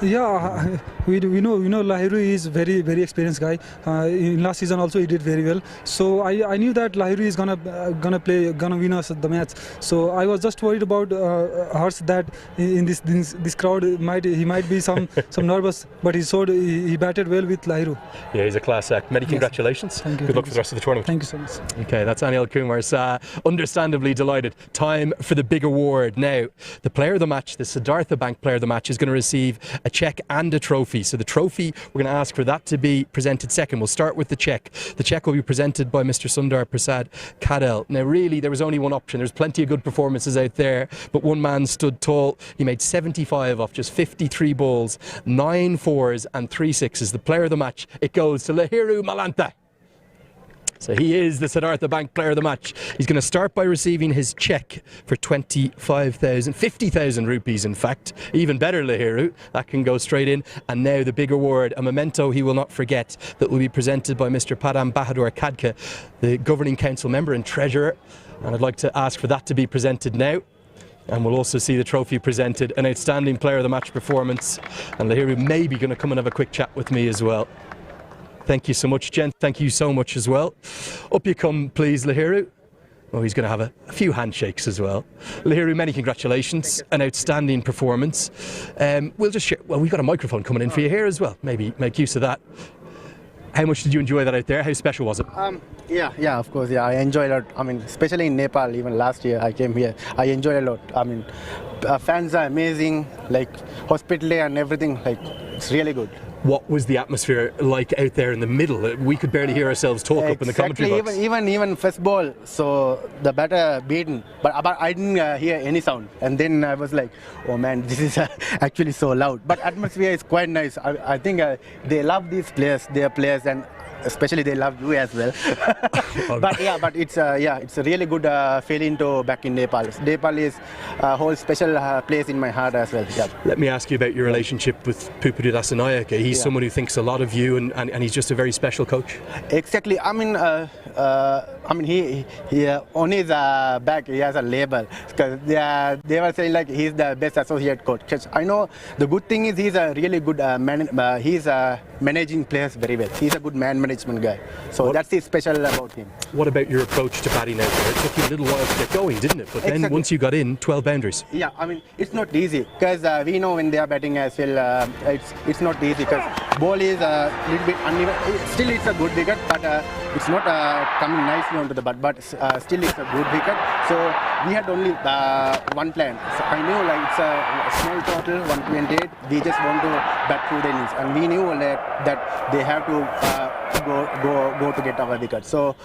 Yeah, we know Lahiru is very experienced guy. In last season also he did very well. So I knew that Lahiru is gonna win us the match. So I was just worried about Harsh, that in this crowd he might be some nervous, but he batted well with Lahiru. Yeah, he's a class act. Many congratulations. Thank you. Good luck for the rest of the tournament. Thank you so much. Okay, that's Anil Kumar Shah. Understandably delighted. Time for the big award now. The player of the match, the Siddhartha Bank player of the match, is going to receive a cheque and a trophy. So the trophy, we're going to ask for that to be presented second. We'll start with the cheque. The cheque will be presented by Mr. Sundar Prasad Kadel. Now really, there was only one option. There's plenty of good performances out there, but one man stood tall. He made 75 off just 53 balls, 9 fours and 3 sixes. The player of the match, it goes to Lahiru Malanta. So he is the Siddhartha Bank player of the match. He's going to start by receiving his cheque for 50,000 rupees in fact. Even better, Lahiru. That can go straight in. And now the big award, a memento he will not forget, that will be presented by Mr. Padam Bahadur Khadka, the Governing Council member and Treasurer. And I'd like to ask for that to be presented now. And we'll also see the trophy presented, an outstanding player of the match performance. And Lahiru may be going to come and have a quick chat with me as well. Thank you so much, Jen. Thank you so much as well. Up you come, please, Lahiru. Oh, he's going to have a few handshakes as well. Lahiru, many congratulations. An outstanding performance. We'll just share. Well, we've got a microphone coming in for you here as well. Maybe make use of that. How much did you enjoy that out there? How special was it? Yeah, of course. Yeah, I enjoyed a lot. I mean, especially in Nepal, even last year I came here. I enjoyed a lot. I mean, fans are amazing, like hospitality and everything. Like, it's really good. What was the atmosphere like out there in the middle? We could barely hear ourselves talk up in the commentary box. Even first ball, so the batter beaten, but I didn't hear any sound. And then I was like, oh man, this is actually so loud. But atmosphere is quite nice. I think they love these players, their players, and especially they love you as well. but it's a really good feeling to back in Nepal. Nepal is a whole special place in my heart as well. Yeah. Let me ask you about your relationship with Pupadu Dasanayake. He's someone who thinks a lot of you, and he's just a very special coach. Exactly. I mean, he on his back he has a label, because they were saying like he's the best associate coach. Because I know the good thing is he's a really good he's managing players very well. He's a good management guy. So that's the special about him. What about your approach to batting out there? It took you a little while to get going, didn't it? But then once you got in, 12 boundaries. Yeah, I mean, it's not easy, because we know when they are batting as well, it's not easy, because ball is a little bit uneven. Still it's a good wicket, but it's not coming nicely onto the bat, but still it's a good wicket. So we had only one plan. So I knew like it's a small total, 128. We just want to bat through the innings, and we knew that they have to go to get our wicket. So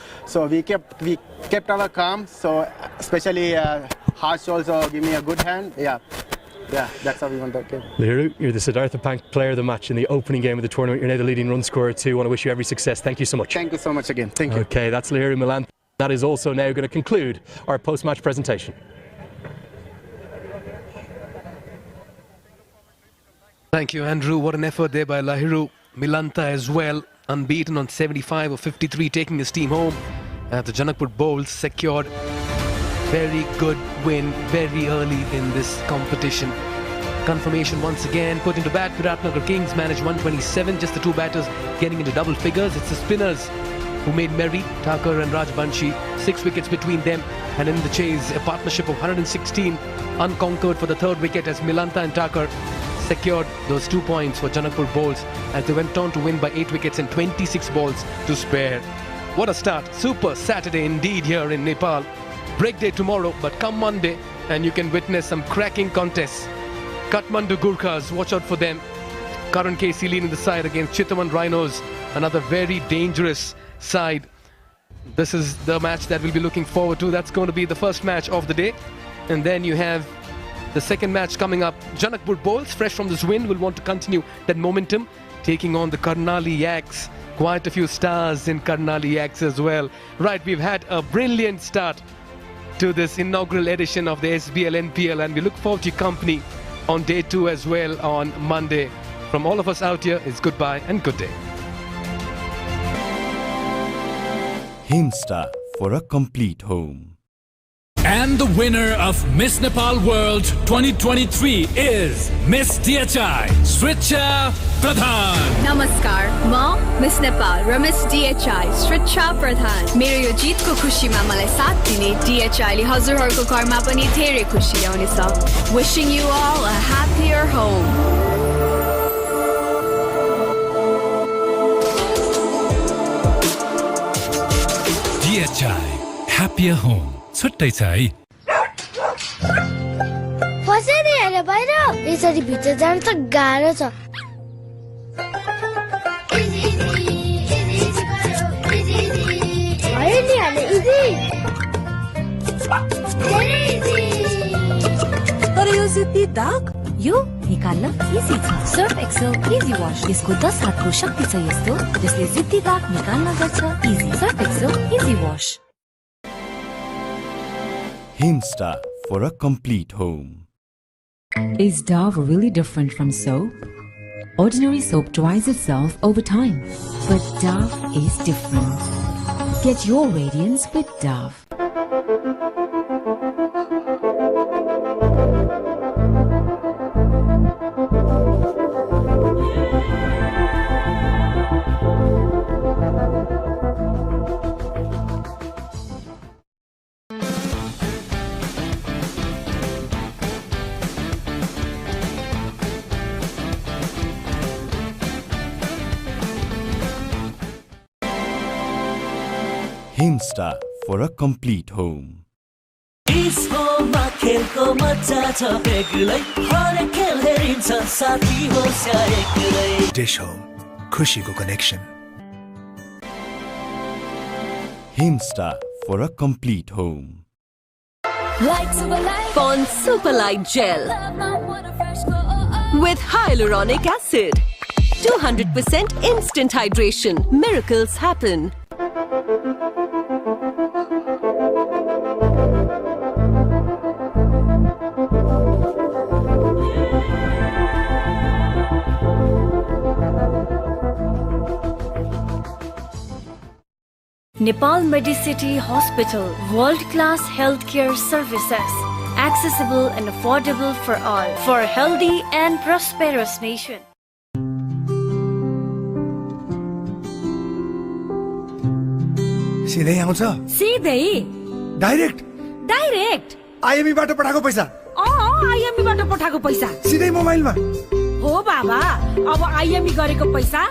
we kept our calm. So especially Harsh also give me a good hand. Yeah, that's how we won that game. Lahiru, you're the Siddhartha Bank player of the match in the opening game of the tournament. You're now the leading run scorer too. I want to wish you every success. Thank you so much. Thank you so much again. Thank you. Okay, that's Lahiru Milan. That is also now going to conclude our post-match presentation. Thank you, Andrew. What an effort there by Lahiru. Milanta as well, unbeaten on 75 of 53, taking his team home. The Janakpur Bowls secured very good win very early in this competition. Confirmation once again put into bat. BIRATNAGAR Kings managed 127, just the two batters getting into double figures. It's the spinners who made merry, Thakur and Rajbanshi, 6 wickets between them, and in the chase a partnership of 116 unconquered for the third wicket, as Milanta and Thakur secured those 2 points for Janakpur Bowls as they went on to win by 8 wickets and 26 balls to spare. What a start. Super Saturday indeed here in Nepal. Break day tomorrow, but come Monday and you can witness some cracking contests. Kathmandu Gurkhas, watch out for them. Karan KC leading the side against Chittaman Rhinos, another very dangerous side. This is the match that we'll be looking forward to. That's going to be the first match of the day. And then you have the second match coming up. Janakpur Bowls, fresh from this win, will want to continue that momentum, taking on the Karnali Yaks. Quite a few stars in Karnali Yaks as well. Right, we've had a brilliant start to this inaugural edition of the SBL NPL, and we look forward to your company on day 2 as well on Monday. From all of us out here, it's goodbye and good day. Himsta for a complete home. And the winner of Miss Nepal World 2023 is Miss DHI, Sricha Pradhan. नमस्कार, म miss Nepal र miss DHI सृचा प्रधान। मेरो यो जितको खुसीमा मलाई साथ दिने DHI ले हजुरहरूको घरमा पनि धेरै खुसी ल्याउनेछ। Wishing you all a happier home. DHI, happier home. छुट्टै छ है। फसे नि हेर बाहिर, यसरी भित्र जान त गाह्रो छ। भयो नि हाले इजी। तर यो जित्ती दाग यो निकाल्न इजी छ सर्फ एक्सेल इजी वाश यसको 10 हातको शक्ति छ यस्तो जसले जिद्दी दाग निकाल्न गर्छ easy Surf Excel easy wash Himsta for a complete home. Is Dove really different from soap? Ordinary soap dries itself over time, but Dove is different. Get your radiance with Dove. Himsta for a complete home. स्पोमा खेलको मजा छ बेग्लै हरेक खेल हेरिन्छ साथी होस् या एक्लै डिश होम खुशीको connection Himsta for a complete home. Pond Superlight Gel with hyaluronic acid. 200% instant hydration. Miracles happen. Nepal Medicity Hospital, world-class healthcare services, accessible and affordable for all, for a healthy and prosperous nation. सिधै आउँछ सिधै direct IME बाट पठाएको पैसा IME बाट पठाएको पैसा सिधै मोबाइलमा हो बाबा अब आइएमई गरेको पैसा